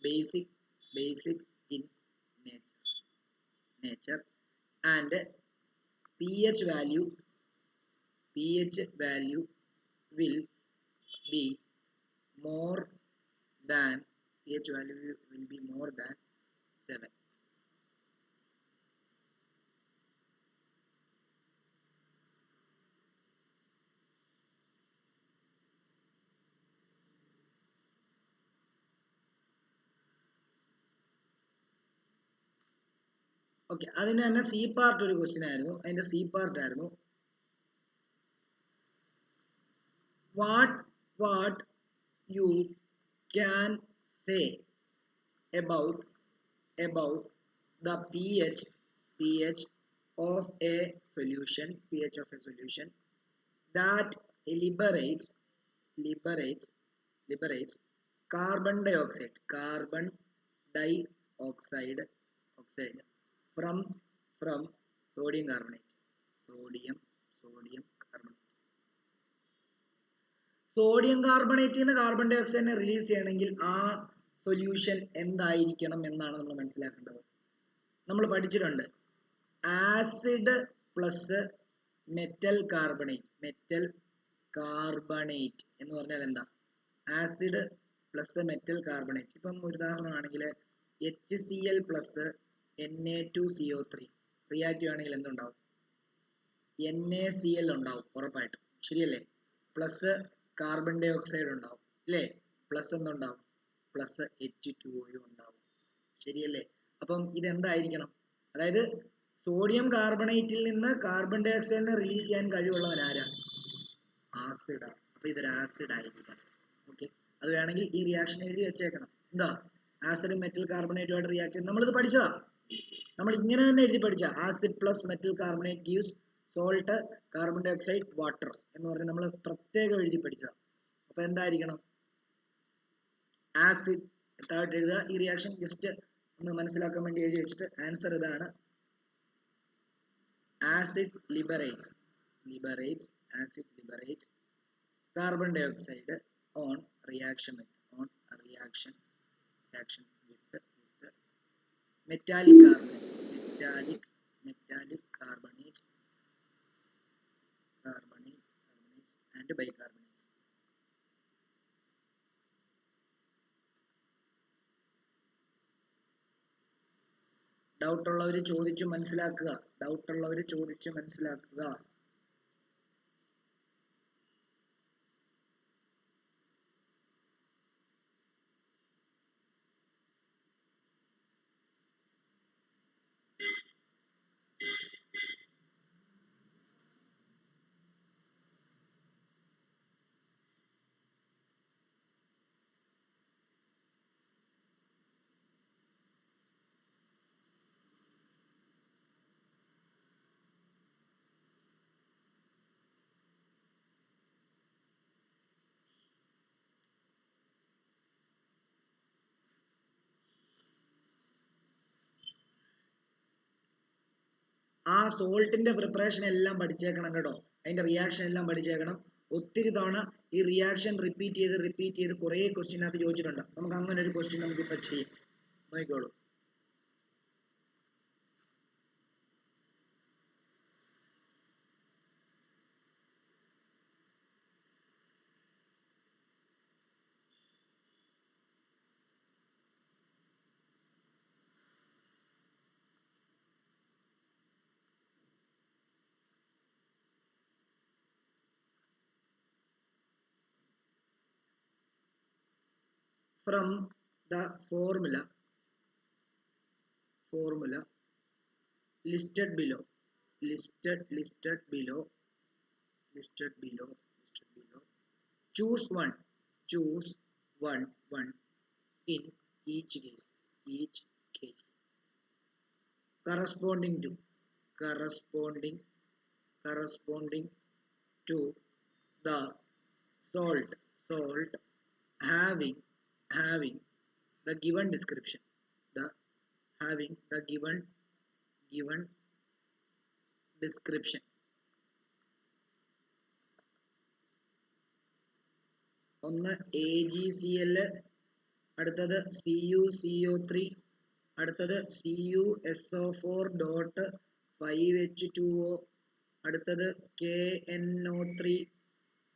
basic in nature and pH value will be more than 7. Okay, അതിന് തന്നെ സി പാർട്ട് ഒരു ക്വസ്റ്റ്യൻ ആയിരുന്നു. അതിന്റെ സി പാർട്ട് ആയിരുന്നു what you can say about the pH of a solution that liberates carbon dioxide from sodium carbonate. Sodium കാർബണേറ്റിൽ നിന്ന് കാർബൺ ഡൈ ഓക്സൈഡിനെ റിലീസ് ചെയ്യണമെങ്കിൽ ആ സൊല്യൂഷൻ എന്തായിരിക്കണം എന്നാണ് നമ്മൾ മനസ്സിലാക്കേണ്ടത്. നമ്മൾ പഠിച്ചിട്ടുണ്ട് ആസിഡ് പ്ലസ് മെറ്റൽ കാർബണേറ്റ് എന്ന് പറഞ്ഞാൽ എന്താ? Acid plus metal carbonate. ഇപ്പം ഒരു ഉദാഹരണമാണെങ്കിൽ HCl പ്ലസ് Na2CO3 റിയാക്ട് ചെയ്യുകയാണെങ്കിൽ എന്തുണ്ടാവും? NaCl ഉണ്ടാവും ഉറപ്പായിട്ടും, ശരിയല്ലേ? പ്ലസ് കാർബൺ ഡൈ ഓക്സൈഡ് ഉണ്ടാവും അല്ലേ? പ്ലസ് എന്തുണ്ടാവും? പ്ലസ് H2O ഉണ്ടാവും, ശരിയല്ലേ? അപ്പം ഇതെന്തായിരിക്കണം? അതായത് സോഡിയം കാർബണേറ്റിൽ നിന്ന് കാർബൺ ഡൈ ഓക്സൈഡിനെ റിലീസ് ചെയ്യാൻ കഴിവുള്ളവൻ ആരാ? ആസിഡാണ്. അപ്പൊ ഇതൊരു ആസിഡ് ആയിരിക്കണം. ഓക്കെ, അത് വേണമെങ്കിൽ ഈ റിയാക്ഷൻ എഴുതി വെച്ചേക്കണം. എന്താ? ആസിഡ് മെറ്റൽ കാർബണേറ്റുമായിട്ട് റിയാക്ട് ചെയ്ത് നമ്മളിത് പഠിച്ചതാ. നമ്മൾ ഇങ്ങനെ തന്നെ എഴുതി പഠിച്ച acid plus metal carbonate gives salt carbon dioxide water എന്ന് പറഞ്ഞ് നമ്മൾ പ്രത്യേകം എഴുതി പഠിച്ചതാണ്. അപ്പൊ എന്തായിരിക്കണം? ആസിഡ് താഴോട്ട് എഴുതുക. ഈ റിയാക്ഷൻ ജസ്റ്റ് ഒന്ന് മനസ്സിലാക്കാൻ വേണ്ടി എഴുതി വെച്ചിട്ട് ആൻസർ ഇതാണ്. Acid liberates carbon dioxide on reaction with metallic carbonates, metallic carbonates, and bicarbonates. Doubt ഉള്ളവർ ചോദിച്ചു മനസ്സിലാക്കുക. ആ സോൾട്ടിന്റെ പ്രിപ്പറേഷൻ എല്ലാം പഠിച്ചേക്കണം കേട്ടോ, അതിന്റെ റിയാക്ഷൻ എല്ലാം പഠിച്ചേക്കണം. ഒത്തിരി തവണ ഈ റിയാക്ഷൻ റിപ്പീറ്റ് ചെയ്ത് കുറെ ക്വസ്റ്റ്യനകത്ത് ചോദിച്ചിട്ടുണ്ട്. നമുക്ക് അങ്ങനെ ഒരു ക്വസ്റ്റ്യൻ നമുക്ക് ഇപ്പൊ ചെയ്യാം, നോക്കിക്കോളൂ. From the formula listed below, choose one in each case corresponding to the salt having the given description, ഒന്ന് AgCl, അടുത്തത് CuCO3, അടുത്തത് CuSO4.5H2O, അടുത്തത് KNO3,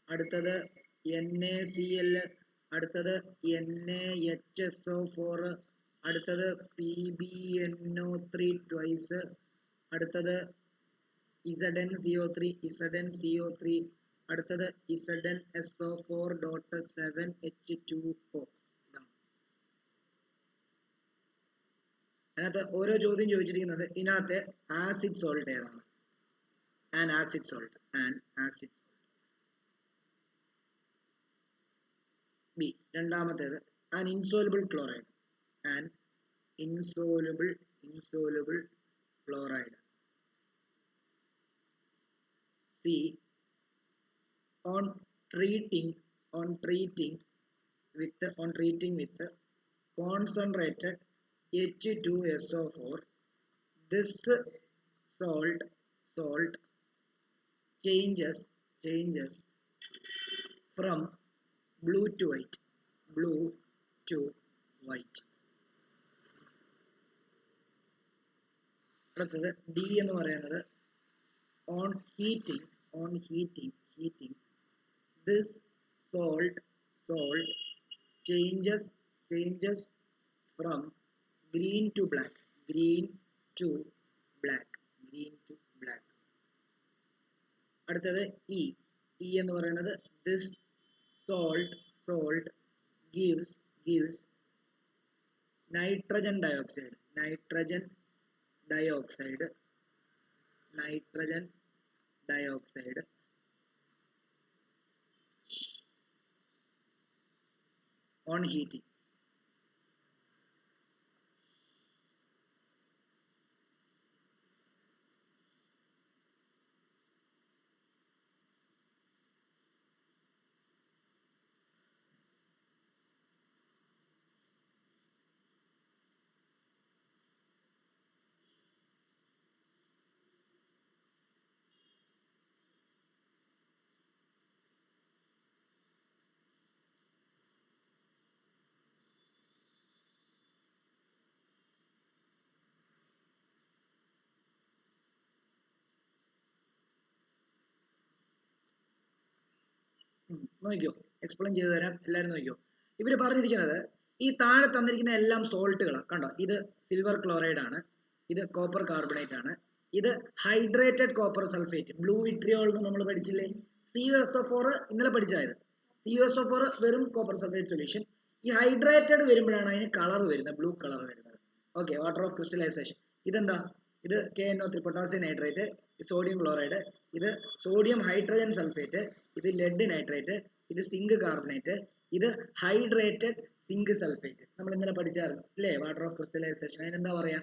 അടുത്തത് NaCl, അടുത്തത് NaHSO4, അടുത്തത് PbNO3 twice, അടുത്തത് ZnCO3, അടുത്തത് ZnSO4.7H2O. അതിനകത്ത് ഓരോ ചോദ്യം ചോദിച്ചിരിക്കുന്നത് ഇതിനകത്ത് ആസിഡ് സോൾട്ട് ഏതാണ്, ആസിഡ് സോൾട്ട്. ബി രണ്ടാമത്തേത് insoluble chloride, insoluble chloride. C on treating with concentrated H2SO4, this salt changes from blue to white. അടുത്തത് D എന്ന് പറയുന്നത് on heating this salt changes from green to black. അടുത്തത് E എന്ന് പറയുന്നത് this salt gives nitrogen dioxide on heating. നോക്കിയോ, എക്സ്പ്ലെയിൻ ചെയ്തു തരാം, എല്ലാവരും നോക്കിയോ. ഇവർ പറഞ്ഞിരിക്കുന്നത് ഈ താഴെ തന്നിരിക്കുന്ന എല്ലാം സോൾട്ടുകളാണ്, കണ്ടോ. ഇത് സിൽവർ ക്ലോറൈഡ് ആണ്, ഇത് കോപ്പർ കാർബണേറ്റ് ആണ്, ഇത് hydrated copper sulphate, blue vitriol എന്ന് നമ്മൾ പഠിച്ചില്ലേ, CuSO4 ഇന്നലെ പഠിച്ചായത്. CuSO4 വെറും കോപ്പർ സൾഫേറ്റ് സൊല്യൂഷൻ. ഈ ഹൈഡ്രേറ്റഡ് വരുമ്പോഴാണ് അതിന് കളർ വരുന്നത്, ബ്ലൂ കളർ വരുന്നത്. Okay, water of crystallisation. ഇതെന്താ, ഇത് KNO3 potassium nitrate, sodium chloride, ഇത് സോഡിയം ഹൈഡ്രജൻ സൾഫേറ്റ്, ഇത് ലെഡ് നൈട്രേറ്റ്, ഇത് സിങ്ക് കാർബണേറ്റ്, ഇത് ഹൈഡ്രേറ്റഡ് സിങ്ക് സൾഫേറ്റ്. നമ്മൾ ഇന്നലെ പഠിച്ചായിരുന്നു ഇല്ലേ, വാട്ടർ ഓഫ് ക്രിസ്റ്റലൈസേഷൻ. അതിനെന്താ പറയാ,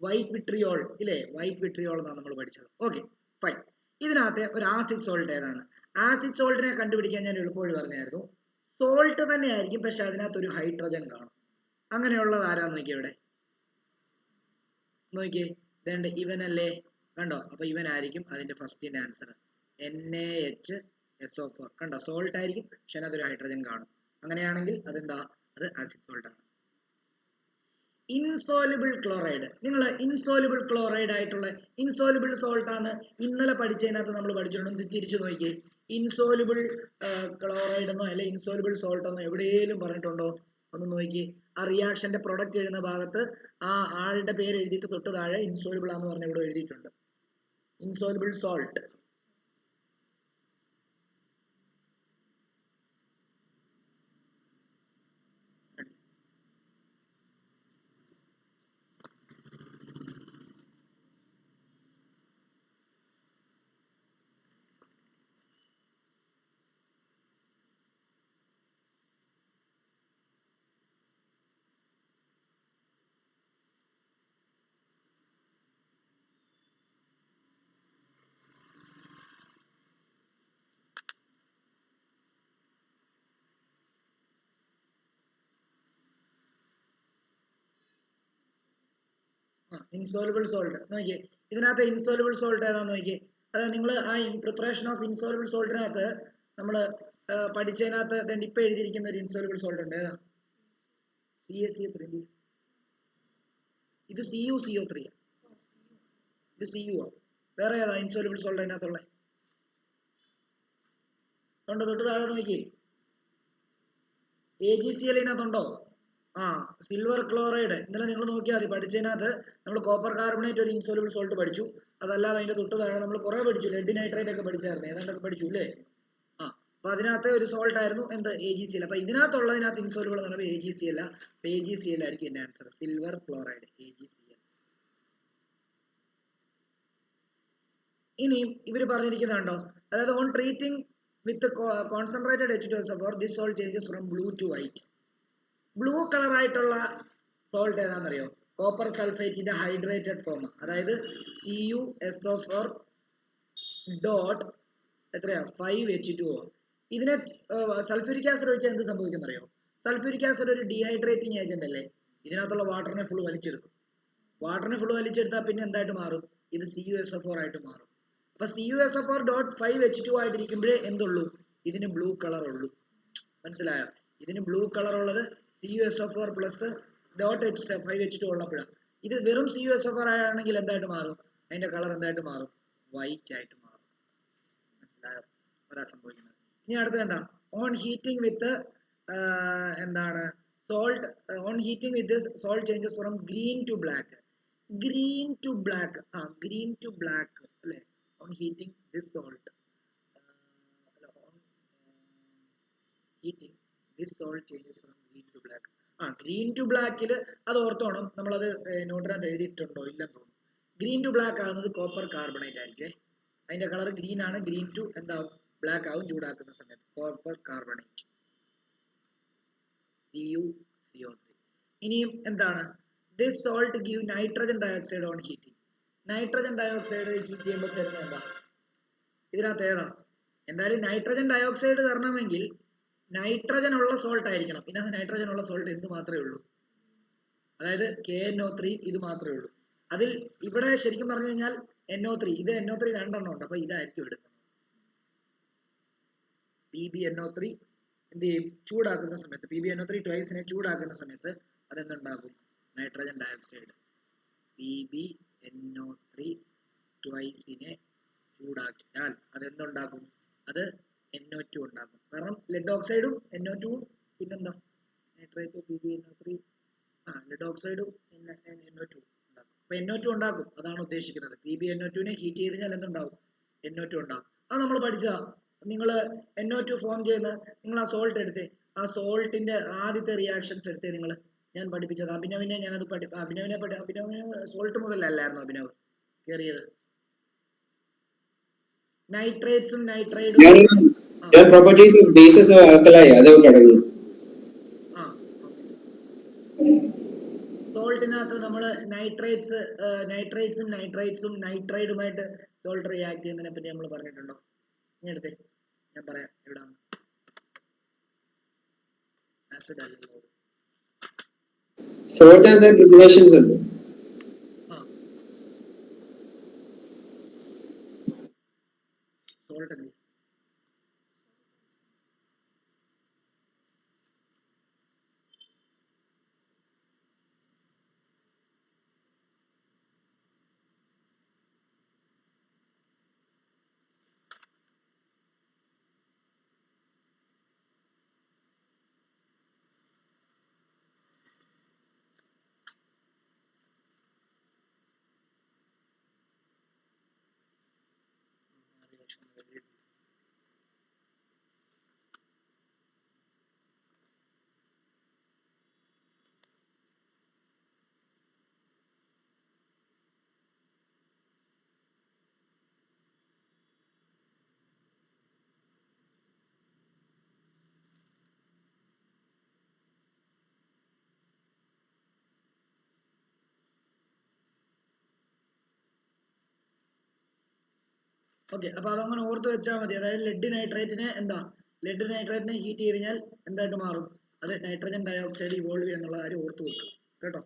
വൈറ്റ് വിട്രിയോൾ ഇല്ലേ, വൈറ്റ് വിട്രിയോൾ എന്നാണ് നമ്മൾ പഠിച്ചത്. Okay fine. ഇതിനകത്ത് ഒരു ആസിഡ് സോൾട്ട് ഏതാണ്? ആസിഡ് സോൾട്ടിനെ കണ്ടുപിടിക്കാൻ ഞാൻ എളുപ്പവഴി പറഞ്ഞായിരുന്നു. സോൾട്ട് തന്നെ ആയിരിക്കും, പക്ഷെ അതിനകത്ത് ഒരു ഹൈഡ്രജൻ കാണും. അങ്ങനെയുള്ളത് ആരാന്ന് നോക്കിയേ ഇവിടെ, നോക്കിയേ, ഇതേണ്ട ഇവനല്ലേ, കണ്ടോ. അപ്പൊ ഇവനായിരിക്കും അതിന്റെ ഫസ്റ്റിന്റെ ആൻസർ, NaHSO4. കണ്ടോ, സോൾട്ട് ആയിരിക്കും, പക്ഷെ അതിനകത്തൊരു ഹൈഡ്രജൻ കാണും. അങ്ങനെയാണെങ്കിൽ അതെന്താ, അത് ആസിഡ് സോൾട്ട് ആണ്. ഇൻസോലുബിൾ ക്ലോറൈഡ്, നിങ്ങൾ ഇൻസോലുബിൾ ക്ലോറൈഡ് ആയിട്ടുള്ള ഇൻസോലുബിൾ സോൾട്ട് ആണ് ഇന്നലെ പഠിച്ചതിനകത്ത് നമ്മൾ പഠിച്ചിട്ടുണ്ട്. തിരിച്ചു നോക്കിയേ, ഇൻസോലുബിൾ ക്ലോറൈഡ് എന്നോ അല്ലെ ഇൻസോലുബിൾ സോൾട്ട് എന്നോ എവിടെയെങ്കിലും പറഞ്ഞിട്ടുണ്ടോ? ഒന്ന് നോക്കി, ആ റിയാക്ഷന്റെ പ്രൊഡക്റ്റ് എഴുതുന്ന ഭാഗത്ത് ആ ആളുടെ പേര് എഴുതിയിട്ട് തൊട്ട് താഴെ ഇൻസോലുബിൾ ആന്ന് പറഞ്ഞ ഇവിടെ എഴുതിയിട്ടുണ്ട്, ഇൻസോലുബിൾ സോൾട്ട്. ഇൻസോലുബിൾ സോൾട്ട് നോക്കിയേ, ഇതിനകത്ത് ഇൻസോലുബിൾ സോൾട്ട് ഏതാന്ന് നോക്കിയേ. അതായത് നിങ്ങൾ ആ പ്രിപ്പറേഷൻ ഓഫ് ഇൻസോലുബിൾ സോൾട്ടിനകത്ത് നമ്മൾ പഠിച്ചതിനകത്ത് ഇപ്പൊ എഴുതിയിരിക്കുന്ന ഒരു ഇൻസോലുബിൾ സോൾട്ട് ഉണ്ട്, ഏതാ? CaCO3. ഇത് CuCO3, ഇത് Cu ആ. വേറെ ഏതാ ഇൻസോലുബിൾ സോൾട്ട് അതിനകത്തുള്ള? ഉണ്ടോ, തൊട്ട് താഴെ നോക്കിയേ, AgCl ഇതിനകത്തുണ്ടോ? ആ, സിൽവർ ക്ലോറൈഡ്. ഇന്നലെ നിങ്ങൾ നോക്കിയാൽ മതി, പഠിച്ചതിനകത്ത് നമ്മൾ കോപ്പർ കാർബണേറ്റ് ഒരു ഇൻസോലുബിൾ സോൾട്ട് പഠിച്ചു. അതല്ലാതെ അതിന്റെ തൊട്ട് താഴെ നമ്മൾ കുറെ പഠിച്ചു, ലെഡ് നൈട്രേറ്റ് ഒക്കെ പഠിച്ചായിരുന്നു, ഏതാണ്ടൊക്കെ പഠിച്ചു അല്ലേ. ആ, അപ്പൊ അതിനകത്ത് ഒരു സോൾട്ട് ആയിരുന്നു എന്ത്, AgCl. അപ്പൊ ഇതിനകത്തുള്ളതിനകത്ത് ഇൻസോലുബിൾ എന്ന് പറയുമ്പോൾ AgCl അല്ല, അപ്പൊ AgCl ആയിരിക്കും എന്റെ ആൻസർ, സിൽവർ ക്ലോറൈഡ്, AgCl. ഇനിയും ഇവർ പറഞ്ഞിരിക്കുന്നുണ്ടോ, അതായത് on treating with concentrated H2SO4 this salt changes from blue to white. Blue colour ആയിട്ടുള്ള സോൾട്ട് ഏതാണെന്നറിയോ? കോപ്പർ സൾഫേറ്റിന്റെ ഹൈഡ്രേറ്റഡ് ഫോം, അതായത് CuSO4 ഡോട്ട് എത്രയാ 5H2O. ഇതിനെ സൾഫ്യൂരിക് ആസിഡ് ഒഴിച്ചാൽ എന്ത് സംഭവിക്കുന്നറിയോ? സൾഫ്യൂരിക് ആസിഡ് ഒരു ഡീഹൈഡ്രേറ്റിംഗ് ഏജന്റ് അല്ലേ, ഇതിനകത്തുള്ള വാട്ടറിനെ ഫുൾ വലിച്ചെടുക്കും. വാട്ടറിനെ ഫുൾ വലിച്ചെടുത്താൽ പിന്നെ എന്തായിട്ട് മാറും? ഇത് CuSO4 ആയിട്ട് മാറും. അപ്പൊ CuSO4 ഡോട്ട് 5H2O ആയിട്ടിരിക്കുമ്പോഴേ എന്തുള്ളൂ, ഇതിന് ബ്ലൂ കളർ ഉള്ളൂ. മനസ്സിലായോ? ഇതിന് ബ്ലൂ കളർ ഉള്ളത് CuSO4 പ്ലസ് ഡോട്ട് 5H2 ഉള്ളപ്പോഴാണ്. ഇത് വെറും CuSO4 ആണെങ്കിൽ എന്തായിട്ട് മാറും? അതിന്റെ കളർ എന്തായിട്ട് മാറും? വൈറ്റ് ആയിട്ട് മാറും. മനസ്സിലായോ? അതാ സംഭവിക്കുന്നത്. ഇനി അടുത്തത് എന്താ, ഓൺ ഹീറ്റിംഗ് വിത്ത് എന്താണ് salt, on heating with salt changes from green to black. Green to black, green to black അല്ലെ, on heating this salt, on heating this salt changes from green to black. Green to ബ്ലാക്കിൽ അത് ഓർത്തോണം, നമ്മളത് നോട്ടിനകത്ത് എഴുതിയിട്ടുണ്ടോ ഇല്ലെന്ന് തോന്നുന്നു. ഗ്രീൻ ടു ബ്ലാക്ക് ആകുന്നത് കോപ്പർ കാർബണേറ്റ് ആയിരിക്കും, അതിന്റെ കളർ ഗ്രീൻ ആണ്. ഗ്രീൻ ടു എന്താവും, ബ്ലാക്ക് ആവും ചൂടാക്കുന്ന സമയത്ത്. Copper carbonate, CuCO3. ഇനിയും എന്താണ്, this salt give nitrogen dioxide on heating. Nitrogen dioxide heat ചെയ്യുമ്പോൾ തരുന്നത് എന്താ, ഇതിനകത്ത് ഏതാ? എന്തായാലും നൈട്രജൻ ഡയോക്സൈഡ് തരണമെങ്കിൽ നൈട്രജൻ ഉള്ള സോൾട്ട് ആയിരിക്കണം. ഇതിനകത്ത് നൈട്രജൻ ഉള്ള സോൾട്ട് എന്ത് മാത്രമേ ഉള്ളൂ, അതായത് KNO3 ഇത് മാത്രമേ ഉള്ളൂ. അതിൽ ഇവിടെ ശരിക്കും പറഞ്ഞു കഴിഞ്ഞാൽ NO3, ഇത് NO3 രണ്ടെണ്ണം ഉണ്ട്, അപ്പൊ ഇതായിരിക്കും എടുക്കുന്നത്. PbNO3 എന്ത് ചെയ്യും, ചൂടാക്കുന്ന സമയത്ത് PbNO3 ട്വൈസിനെ ചൂടാക്കുന്ന സമയത്ത് അതെന്തുണ്ടാകും, നൈട്രജൻ ഡയോക്സൈഡ്. PbNO3 ട്വൈസിനെ ചൂടാക്കിയാൽ അതെന്തുണ്ടാകും, അത് NO2 ഉണ്ടാക്കും. കാരണം ലെഡ് ഓക്സൈഡും NO2 പിന്നെന്താ നൈട്രേറ്റ് PbNO3 ലെഡ് ഓക്സൈഡും NO2 ഉണ്ടാക്കും. അപ്പൊ NO2 ഉണ്ടാക്കും, അതാണ് ഉദ്ദേശിക്കുന്നത്. PbNO2നെ ഹീറ്റ് ചെയ്ത് കഴിഞ്ഞാൽ എന്തുണ്ടാവും? NO2 ഉണ്ടാവും. അത് നമ്മൾ പഠിച്ചതാ. നിങ്ങൾ NO2 ഫോം ചെയ്യുന്ന നിങ്ങൾ ആ സോൾട്ട് എടുത്തേ, ആ സോൾട്ടിന്റെ ആദ്യത്തെ റിയാക്ഷൻസ് എടുത്തേ നിങ്ങൾ. ഞാൻ പഠിപ്പിച്ചത് അഭിനവിനെ ഞാനത് അഭിനവിന് സോൾട്ട് മുതലല്ലായിരുന്നു അഭിനവ് കയറിയത്. നൈട്രേറ്റ്സും നൈട്രൈഡും ഞാൻ properties of bases of alkali അത് പഠിച്ചു. സോൾട്ടിനകത്ത് നമ്മൾ നൈട്രേറ്റ്സും നൈട്രൈഡുമായിട്ട് സോൾട്ട് റിയാക്ട് ചെയ്യുന്നതിനെ പറ്റി നമ്മൾ പറഞ്ഞിട്ടുണ്ടോ? ഇനി എടുത്തേ, ഞാൻ പറയാം എവിടാണ്. ആസിഡ് അല്ലല്ലോ, സോൾട്ട് ആൻഡ് പ്രിപ്പറേഷൻസ് ഉണ്ട്. സോൾട്ട് എന്ത്? ഓക്കെ, അപ്പൊ അതങ്ങനെ ഓർത്ത് വെച്ചാൽ മതി. അതായത് ലെഡ് നൈട്രേറ്റിനെ ഹീറ്റ് ചെയ്ത് കഴിഞ്ഞാൽ എന്തായിട്ട് മാറും? അത് നൈട്രജൻ ഡയോക്സൈഡ് ഇവോൾവ് എന്നുള്ള കാര്യം ഓർത്ത് വെക്കുക കേട്ടോ.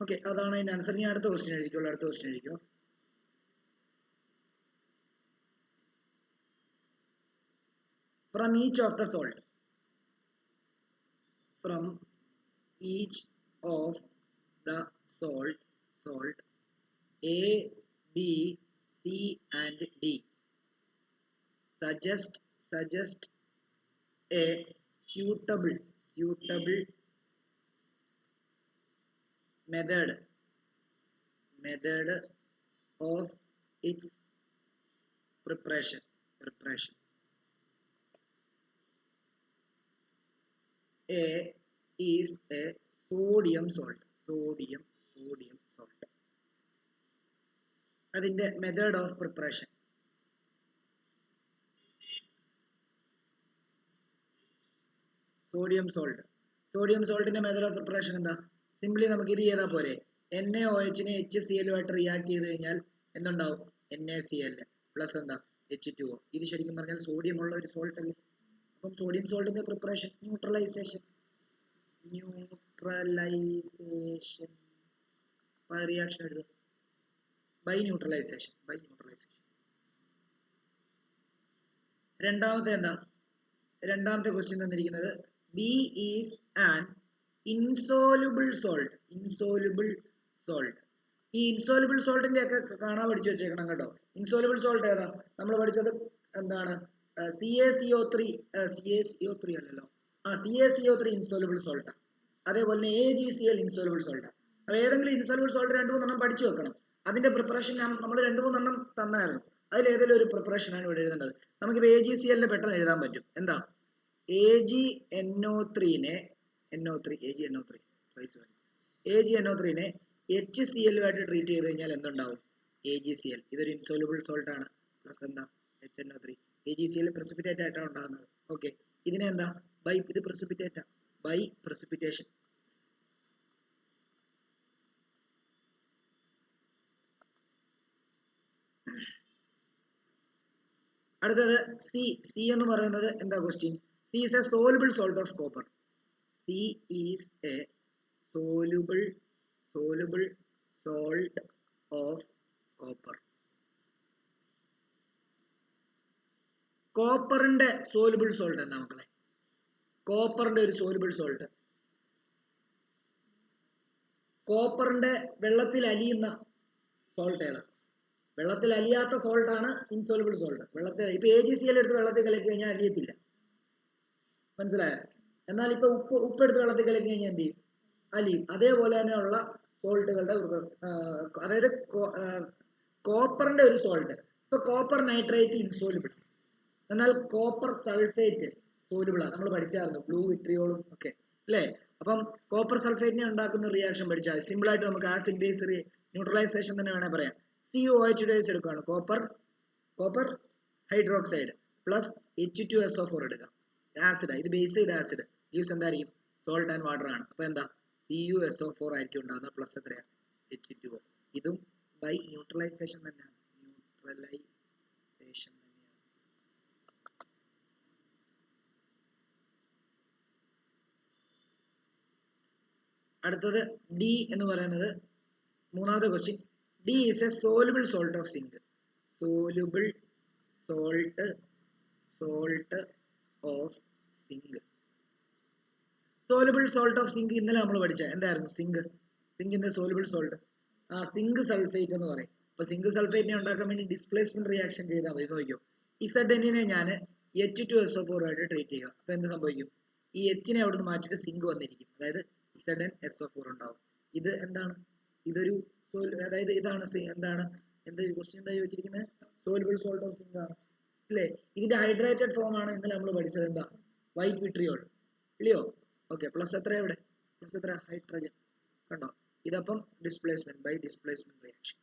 ഓക്കെ, അതാണ് അതിന്റെ ആൻസർ. ഞാൻ അടുത്ത ക്വസ്റ്റ്യൻ എഴുതിക്കോ. From each of the salt A, B, C and D suggest a suitable method of its preparation. A is a sodium salt. അതിന്റെ മെത്തേഡ് ഓഫ് പ്രിപ്പറേഷൻ. സോഡിയം സോൾട്ടിന്റെ മെത്തേഡ് ഓഫ് പ്രിപ്പറേഷൻ എന്താ? സിംപ്ലി നമുക്ക് ഇത് ചെയ്താൽ പോരെ. NaOH നെ HCl ആയിട്ട് റിയാക്ട് ചെയ്ത് കഴിഞ്ഞാൽ എന്തുണ്ടാവും? NaCl പ്ലസ് എന്താ H2O. ഇത് ശരിക്കും പറഞ്ഞാൽ സോഡിയം ഉള്ള ഒരു സോൾട്ട് അല്ലേ. അപ്പം സോഡിയം സോൾട്ടിന്റെ പ്രിപ്പറേഷൻ ന്യൂട്രലൈസേഷൻ റിയാക്ഷൻ എഴുതുക. By neutralization. രണ്ടാമത്തെ ക്വസ്റ്റ്യൻ തന്നിരിക്കുന്നത് B is an insoluble salt. ഈ ഇൻസോലുബിൾ സോൾട്ടിന്റെ ഒക്കെ കാണാൻ പഠിച്ചു വെച്ചേക്കണം കേട്ടോ. ഇൻസോലുബിൾ സോൾട്ട് ഏതാ? നമ്മൾ പഠിച്ചത് എന്താണ്? CaCO3 അല്ലല്ലോ, CaCO3 ഇൻസോലുബിൾ സോൾട്ടാ. അതേപോലെ തന്നെ AgCl ഇൻസോലുബിൾ സോൾട്ടാ. അപ്പൊ ഏതെങ്കിലും ഇൻസോലുബിൾ സോൾട്ട് 2-3 പഠിച്ചു വെക്കണം. അതിന്റെ പ്രിപ്പറേഷൻ നമ്മൾ 2-3 തന്നായിരുന്നു. അതിൽ ഏതെങ്കിലും ഒരു പ്രിപ്പറേഷൻ ആണ് ഇവിടെ എഴുതേണ്ടത്. നമുക്കിപ്പോൾ AgCl പെട്ടെന്ന് എഴുതാൻ പറ്റും. എന്താ? AgNO3നെ HCl ആയിട്ട് ട്രീറ്റ് ചെയ്ത് കഴിഞ്ഞാൽ എന്തുണ്ടാവും? AgCl. ഇതൊരു ഇൻസോലുബിൾ സോൾട്ട് ആണ്. പ്ലസ് എന്താ? HNO3. AgCl പ്രസിപ്പിറ്റേറ്റ് ആയിട്ടാണ് ഉണ്ടാകുന്നത്. ഓക്കെ, ഇതിനെ എന്താ? ഇത് പ്രസിപ്പിറ്റേറ്റ് ബൈ പ്രസിപ്പിറ്റേഷൻ. അടുത്തത് C എന്ന് പറയുന്നത് എന്താ question? C is a soluble salt of copper. C is a soluble salt of copper. കോപ്പറിന്റെ സോലുബിൾ സോൾട്ട് എന്താ മക്കളെ? കോപ്പറിന്റെ ഒരു സോലുബിൾ സോൾട്ട്, കോപ്പറിന്റെ വെള്ളത്തിൽ അലിയുന്ന സോൾട്ട് ഏതാ? വെള്ളത്തിൽ അലിയാത്ത സോൾട്ട് ആണ് ഇൻസോലുബിൾ സോൾട്ട്. വെള്ളത്തിൽ ഇപ്പൊ AgCl എടുത്ത് വെള്ളത്തിൽ കലക്കി കഴിഞ്ഞാൽ അലിയത്തില്ല, മനസ്സിലായോ? എന്നാൽ ഇപ്പൊ ഉപ്പ് എടുത്ത് വെള്ളത്തിൽ കലക്കി കഴിഞ്ഞാൽ എന്ത് ചെയ്യും? അലിയും. അതേപോലെ തന്നെയുള്ള സോൾട്ടുകളുടെ അതായത് കോപ്പറിന്റെ ഒരു സോൾട്ട്. ഇപ്പൊ കോപ്പർ നൈട്രേറ്റ് ഇൻസോലുബിൾ, എന്നാൽ കോപ്പർ സൾഫേറ്റ് സോലുബിൾ ആണ്. നമ്മൾ പഠിച്ചായിരുന്നു ബ്ലൂ വിട്രിയോളും ഒക്കെ അല്ലേ? അപ്പം കോപ്പർ സൾഫേറ്റിനെ ഉണ്ടാക്കുന്ന റിയാക്ഷൻ പഠിച്ചാൽ സിമ്പിൾ ആയിട്ട് നമുക്ക് ആസിഡ് ബേസ് ന്യൂട്രലൈസേഷൻ തന്നെ വേണേൽ പറയാം. CuOH എടുക്കുകയാണ്, കോപ്പർ ഹൈഡ്രോക്സൈഡ് പ്ലസ് H2SO4 എടുക്കാം, ആസിഡ്. ഇത് ബേസ് ചെയ്ത ആസിഡ് യൂസ് എന്തായിരിക്കും? സോൾട്ട് ആൻഡ് വാട്ടർ ആണ്. അപ്പൊ എന്താ? CuSO4 ആയിരിക്കും ഉണ്ടാകുന്നത്. പ്ലസ് എത്രയാണ്? H2O. ഇതും ബൈ ന്യൂട്രലൈസേഷൻ തന്നെയാണ്. അടുത്തത് ഡി എന്ന് പറയുന്നത് മൂന്നാമത്തെ question. D is a soluble salt of zinc. Soluble salt of zinc. Soluble salt of zinc ഇന്നലെ നമ്മൾ പഠിച്ച എന്തായിരുന്നു? സിങ്കിന്റെ സോലുബിൾ സോൾട്ട് സിങ്ക് സൾഫേറ്റ് എന്ന് പറയും. അപ്പൊ സിങ്ക് സൾഫേറ്റിനെ ഉണ്ടാക്കാൻ വേണ്ടി ഡിസ്പ്ലേസ്മെന്റ് റിയാക്ഷൻ ചെയ്താൽ മതി. നോക്കിയോ, ഇസഡിനെ ഞാൻ H2SO4 ആയിട്ട് ട്രീറ്റ് ചെയ്യുക. അപ്പൊ എന്ത് സംഭവിക്കും? ഈ എച്ചിനെ അവിടെ നിന്ന് മാറ്റിയിട്ട് സിങ്ക് വന്നിരിക്കും, അതായത് ZnSO4 ഉണ്ടാവും. ഇത് എന്താണ്? ഇതൊരു അതായത് ഇതാണ് എന്താണ് ക്വസ്റ്റ്യൻ എന്താ ചോദിച്ചിരിക്കുന്നത്? സോലുബിൾ സോൾട്ട് ഓഫ് സിങ്ക് ആണ് അല്ലേ? ഇതിന്റെ ഹൈഡ്രേറ്റഡ് ഫോം ആണ് ഇന്നലെ നമ്മൾ പഠിച്ചത്. എന്താ? വൈറ്റ് വിട്രിയോൾ ഇല്ലയോ? ഓക്കെ, പ്ലസ് എത്ര ഇവിടെ? പ്ലസ് എത്ര? ഹൈഡ്രജൻ. കണ്ടോ? ഇതപ്പം displacement by displacement reaction.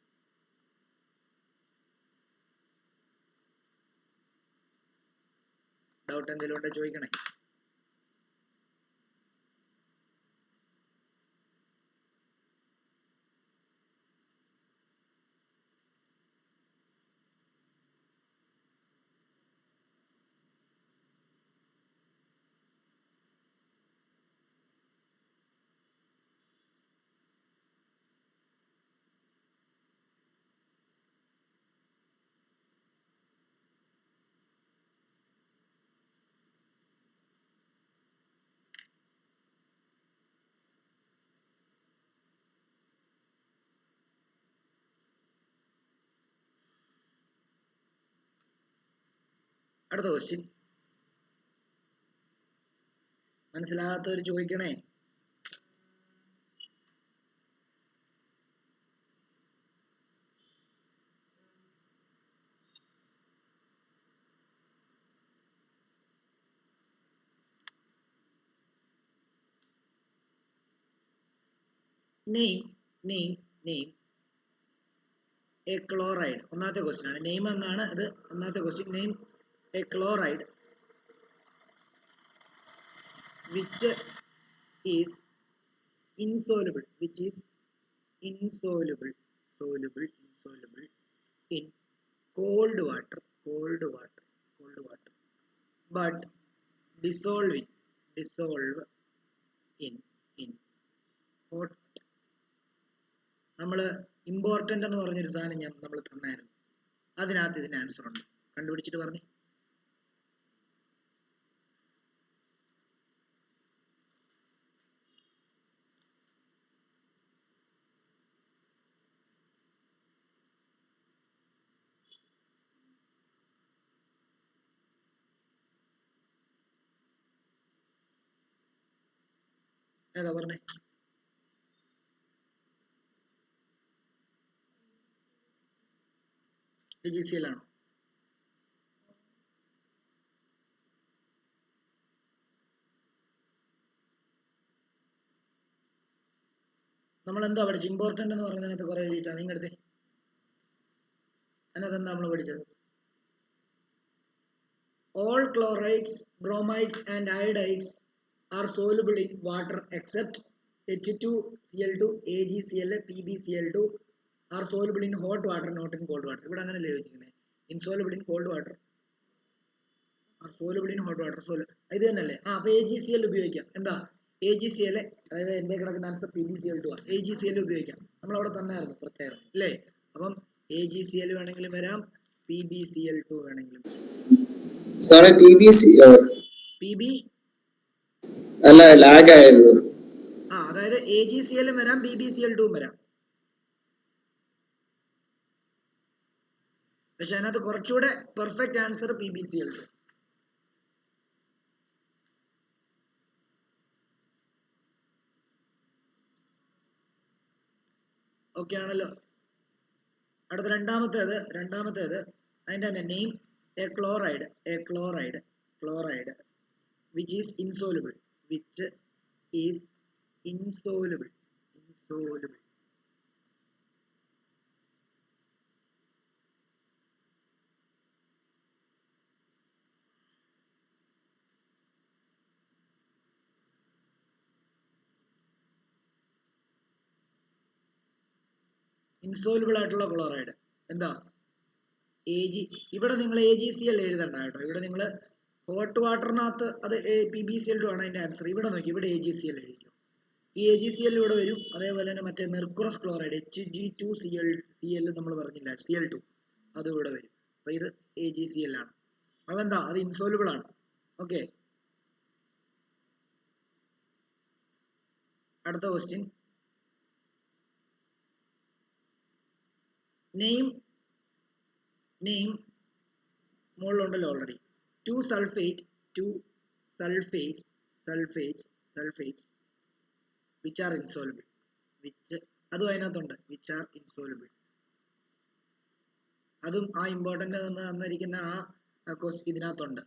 Doubt എന്തെങ്കിലും ഉണ്ടോ ചോദിക്കണേ? അടുത്ത ക്വസ്റ്റ്യൻ മനസ്സിലാകാത്തവർ ചോദിക്കണേ. Name a chloride. ഒന്നാമത്തെ ക്വസ്റ്റ്യൻ ആണ്. നെയിം എന്നാണ് ഇത് ഒന്നാമത്തെ question. Name a chloride which is insoluble in cold water but dissolve in hot. നമ്മള് ഇമ്പോർട്ടന്റ് എന്ന് പറഞ്ഞൊരു സാധനം നമ്മൾ തന്നായിരുന്നു, അതിനകത്ത് ഇതിന് ആൻസർ ഉണ്ട്. കണ്ടുപിടിച്ചിട്ട് പറഞ്ഞു. ഏതാ പറഞ്ഞേ? AgCl ആണോ? നമ്മൾ എന്താ പഠിച്ചത്? ഇമ്പോർട്ടന്റ് എന്ന് പറഞ്ഞതിനകത്ത് കുറെ എഴുതിയിട്ടാണ് നിങ്ങളുടെ അതിനകത്ത് എന്താ നമ്മൾ പഠിച്ചത്? All chlorides, bromides and iodides are soluble in water except H2Cl2, AgCl, PbCl2 are soluble in hot water, not in cold water. ഇവിടെ അങ്ങനെയല്ലേ ചോദിച്ചിരിക്കുന്നത്? Insoluble in cold water are soluble in hot water. ഇത് തന്നെയല്ലേ? അപ്പൊ AgCl ഉപയോഗിക്കാം. എന്താ? AgCl, അതായത് എന്റെ കിടക്കുന്ന ആൻസർ PbCl2 ആണ്. AgCl ഉപയോഗിക്കാം, നമ്മൾ അവിടെ തന്നായിരുന്നു പ്രത്യേകം അല്ലേ? അപ്പം AgCl വേണമെങ്കിലും വരാം, PbCl2 വേണമെങ്കിലും. സാറേ PB അല്ല, ലാഗ് ആയിരുന്നു. അതായത് AgCl വരാം, PbCl2 വരാം. പക്ഷെ അതിനകത്ത് കുറച്ചുകൂടെ പെർഫെക്റ്റ് ആൻസർ PbCl2. ഓക്കെ ആണല്ലോ. അടുത്ത രണ്ടാമത്തേത് അതിന്റെ തന്നെ name a chloride which is insoluble insoluble ആയിട്ടുള്ള ക്ലോറൈഡ് എന്താ AG. ഇവിടെ നിങ്ങൾ AgCl എഴുതണ്ട കേട്ടോ. ഇവിടെ നിങ്ങൾ ഹോട്ട് വാട്ടറിനകത്ത് അത് PbCl2 ആണ് അതിന്റെ ആൻസർ. ഇവിടെ നോക്കി, ഇവിടെ AgCl എഴുതിക്കും. ഈ AgCl ഇവിടെ വരും. അതേപോലെ തന്നെ മറ്റേ മെർക്കുറസ് ക്ലോറൈഡ് HG2Cl നമ്മൾ പറഞ്ഞില്ല, Cl2, അത് ഇവിടെ വരും. അപ്പൊ ഇത് AgCl ആണ്. അതെന്താ, അത് ഇൻസോലുബിൾ ആണ്. ഓക്കെ, അടുത്ത ക്വസ്റ്റ്യൻ. നെയിം മുകളിലുണ്ടല്ലോ already. two sulfates which are insoluble. അതും അതിനകത്തുണ്ട്, which are insoluble. അതും ആ ഇമ്പോർട്ടന്റ് തന്നിരിക്കുന്ന ആ ഇതിനകത്തുണ്ട്.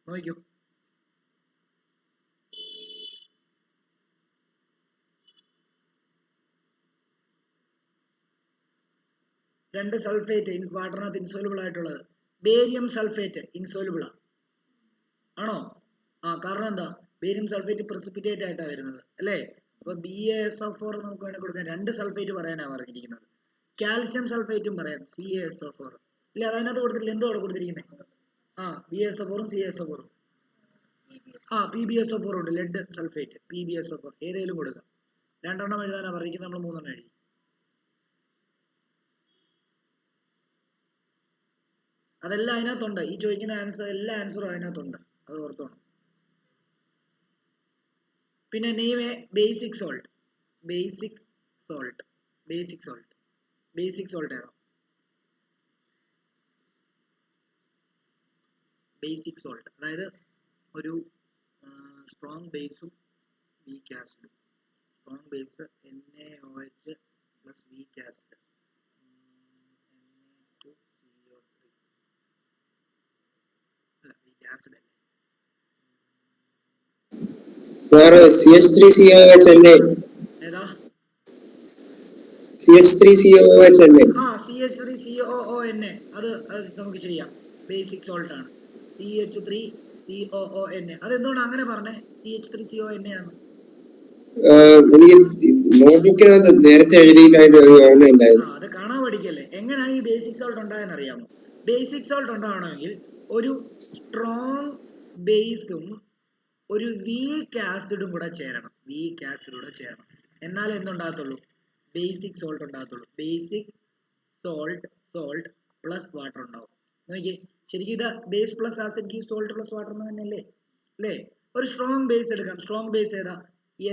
നോക്കൂ, രണ്ട് സൾഫേറ്റ് വാട്ടറിനകത്ത് ഇൻസോലുബിൾ ആയിട്ടുള്ളത്. ബേരിയം സൾഫേറ്റ് ഇൻസോലുബിൾ ആണോ? കാരണം എന്താ, ബേരിയം സൾഫേറ്റ് പ്രസിപ്പിറ്റേറ്റ് ആയിട്ടാണ് വരുന്നത് അല്ലേ? അപ്പൊ BaSO4 നമുക്ക് വേണമെങ്കിൽ കൊടുക്കാം. രണ്ട് സൾഫേറ്റ് പറയാനാണ് പറഞ്ഞിരിക്കുന്നത്. കാൽസ്യം സൾഫേറ്റും പറയാം, CaSO4. ഇല്ല, അതിനകത്ത് കൊടുത്തിട്ടില്ല. എന്തോ അവിടെ കൊടുത്തിരിക്കുന്നത്? BaSO4 ഉം CaSO4 ഉം. PbSO4 ഉണ്ട്, ലെഡ് സൾഫേറ്റ്, PbSO4 ഏതെങ്കിലും കൊടുക്കാം. രണ്ടെണ്ണം എഴുതാനാണ് പറഞ്ഞിരിക്കുന്നത്, നമ്മൾ മൂന്നെണ്ണം എഴുതി. അതെല്ലാം അതിനകത്തുണ്ട്. ഈ ചോദിക്കുന്ന ആൻസർ, എല്ലാ ആൻസറും അതിനകത്തുണ്ട്, അത് ഓർത്തോണം. പിന്നെ നെയിം എ ബേസിക് സോൾട്ട് ഏതാ? ബേസിക് സോൾട്ട് അതായത് ഒരു സ്ട്രോങ് ബേസും വീക്ക് ആസിഡും. Strong base NaOH plus weak acid Na2CO3. അല്ല, വീക്ക് ആസിഡ് അല്ലേ സാർ? CH3COOH അല്ലേ? ഏതാ? CH3COOH അല്ലേ? CH3COONA. അത് നമുക്ക് ചെയ്യാം, ബേസിക് സോൾട്ട് ആണ്. CH3COONA. അതെന്തുകൊണ്ട് അങ്ങനെ പറഞ്ഞേ CH3CONA ആണ്? എനിക്ക് നോട്ട്ബുക്കിനകത്ത് നേരത്തെ എഴുതിയിട്ടായിട്ട് ഒരു ഓർമ്മ ഉണ്ടായിരുന്നു. അത് കാണാൻ പഠിക്കല്ലേ. എങ്ങനെയാണ് ഈ ബേസിക് സോൾട്ട് ഉണ്ടായെന്ന് അറിയാമോ? ബേസിക് സോൾട്ട് ഉണ്ടാവണമെങ്കിൽ ഒരു സ്ട്രോങ് ബേസും ഒരു വീക്ക് ആസിഡും കൂടെ ചേരണം. എന്നാലേ എന്തുണ്ടാകത്തുള്ളൂ? ബേസിക് സോൾട്ട് ഉണ്ടാകത്തുള്ളൂ. ബേസിക് സോൾട്ട് പ്ലസ് വാട്ടർ ഉണ്ടാവും. നോക്കിയേ, ശരിക്കും ഇത് base plus acid give salt plus water എന്ന് തന്നെയല്ലേ അല്ലേ? ഒരു സ്ട്രോങ് ബേസ് എടുക്കാം. സ്ട്രോങ് ബേസ് ഏതാ?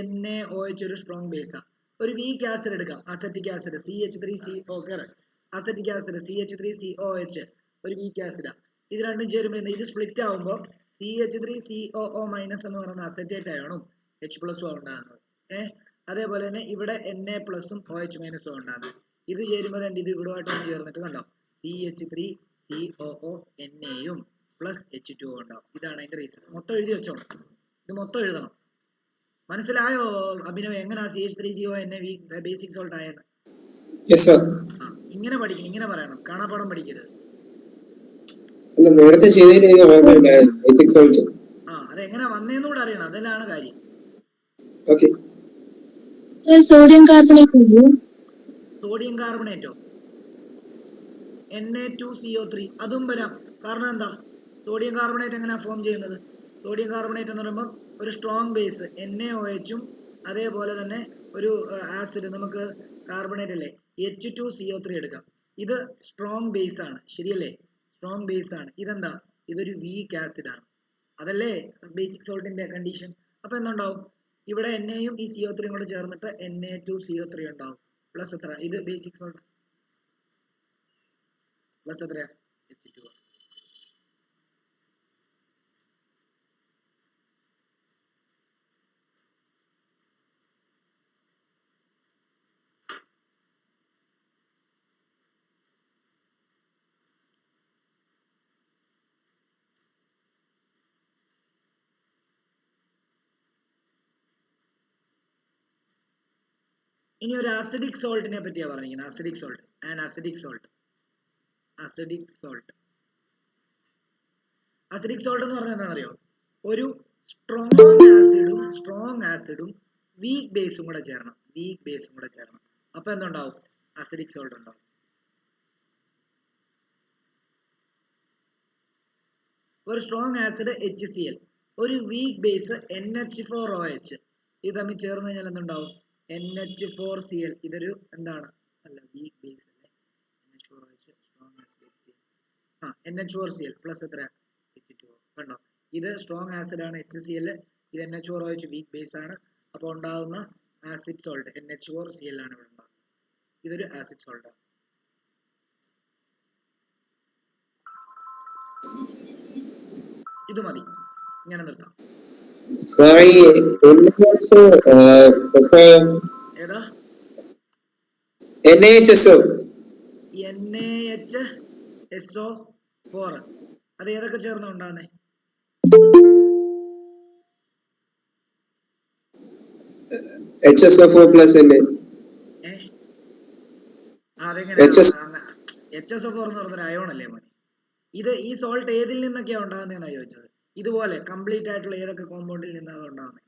NaOH ഒരു സ്ട്രോങ് ബേസാ. ഒരു വീക്ക് ആസിഡ് എടുക്കാം, അസറ്റിക് ആസിഡ് CH3COOH ഒരു വീക്ക് ആസിഡാ. ഇത് രണ്ടും ചേരുമ്പോൾ ഇത് സ്പ്ലിറ്റ് ആവുമ്പോൾ CH3COO മൈനസ് എന്ന് പറയുന്ന അസറ്റേറ്റ് അയോണും H പ്ലസും ഉണ്ടാകുന്നത്. അതേപോലെ തന്നെ ഇവിടെ Na പ്ലസും OH മൈനസും ഉണ്ടാകുന്നത്. ഇത് ചേരുമ്പോൾ ഇത് ഇവിടുമായിട്ട് ചേർന്നിട്ട് കണ്ടോ, CH3COONAയും പ്ലസ് H2O ഉണ്ടാവും. ഇതാണ് അതിന്റെ റീസൺ. മൊത്തം എഴുതി വെച്ചോണം, ഇത് മൊത്തം എഴുതണം. മനസ്സിലായോ അഭിനവ്, എങ്ങനെയാ CH3CONA ബേസിക് സോൾട്ട് ആയെന്ന്? ഇങ്ങനെ പഠിക്കണം, ഇങ്ങനെ പറയണം, കാണാപ്പാടം പഠിക്കരുത്. അതെങ്ങനെ വന്നേന്നൂടെ അറിയണം, അതെല്ലാം കാര്യം. സോഡിയം കാർബണേറ്റോ Na2CO3 അതും വരാം. കാരണം എന്താ, സോഡിയം കാർബണേറ്റ് എങ്ങനെയാ ഫോം ചെയ്യുന്നത്? സോഡിയം കാർബണേറ്റ് എന്ന് പറയുമ്പോൾ ഒരു സ്ട്രോങ് ബേസ് NaOHും അതേപോലെ തന്നെ ഒരു ആസിഡ്, നമുക്ക് കാർബണേറ്റ് അല്ലേ, H2CO3 എടുക്കാം. ഇത് സ്ട്രോങ് ബേസ് ആണ്, ശരിയല്ലേ? സ്ട്രോങ് ബേസ് ആണ്. ഇതെന്താ, ഇതൊരു വീക്ക് ആസിഡ് ആണ്. അതല്ലേ ബേസിക് സോൾട്ടിന്റെ കണ്ടീഷൻ. അപ്പൊ എന്തുണ്ടാവും, ഇവിടെ Naയും ഈ CO3 കൂടെ ചേർന്നിട്ട് Na2CO3 ഉണ്ടാവും. പ്ലസ് എത്ര? ഇത് ബേസിക് സോൾട്ട്. പ്ലസ് എത്രയാ H2O. ഇനി ഒരു അസിഡിക് സോൾട്ടിനെ പറ്റിയാ പറഞ്ഞിരിക്കുന്നത്. Acidic salt and acidic salt. Acidic salt acidic salt എന്ന് പറഞ്ഞാൽ എന്താണെന്നറിയോ? ഒരു സ്ട്രോങ് ആസിഡും വീക്ക് ബേസും കൂടെ ചേരണം. അപ്പൊ എന്തുണ്ടാവും? അസിഡിക് സോൾട്ട് ഉണ്ടാവും. ഒരു സ്ട്രോങ് ആസിഡ് HCl, ഒരു വീക്ക് ബേസ് NH4OH, ഇത് തമ്മിൽ ചേർന്ന് കഴിഞ്ഞാൽ എന്തുണ്ടാവും? NH4Cl. ഇതൊരു എന്താണ്? അല്ല, വീക്ക് ബേസ് അല്ലേ? NH4OH, strong acid HCl. NH4Cl plus എത്ര? H2O. കണ്ടോ? ഇത് സ്ട്രോങ് ആസിഡ് ആണ് HCl, ഇത് NH4OH വീക്ക് ബേസ് ആണ്. അപ്പോൾ ഉണ്ടാകുന്ന ആസിഡ് സോൾട്ട് NH4Cl ആണ് ഇവിടെ ഉണ്ടാകുന്നത്. ഇതൊരു ആസിഡ് സോൾട്ട് ആണ്. ഇത് മതി, ഇങ്ങനെ നിർത്താം. ഏതാ? NaHSO4. അത് ഏതൊക്കെ ചേർന്ന് ഉണ്ടാകുന്നേ? HSO4 പ്ലസ് അല്ലേ? അതെങ്ങനെ? HSO4 എന്ന് പറഞ്ഞൊരു അയോൺ അല്ലേ മോനെ? ഇത് ഈ സോൾട്ട് ഏതിൽ നിന്നൊക്കെയാണ് ഉണ്ടാകുന്നതെന്നാണ് ചോദിച്ചത്. ഇതുപോലെ കംപ്ലീറ്റ് ആയിട്ടുള്ള ഏതൊക്കെ കോമ്പൗണ്ടിൽ നിന്നാണ് ഉണ്ടാകുന്നത്?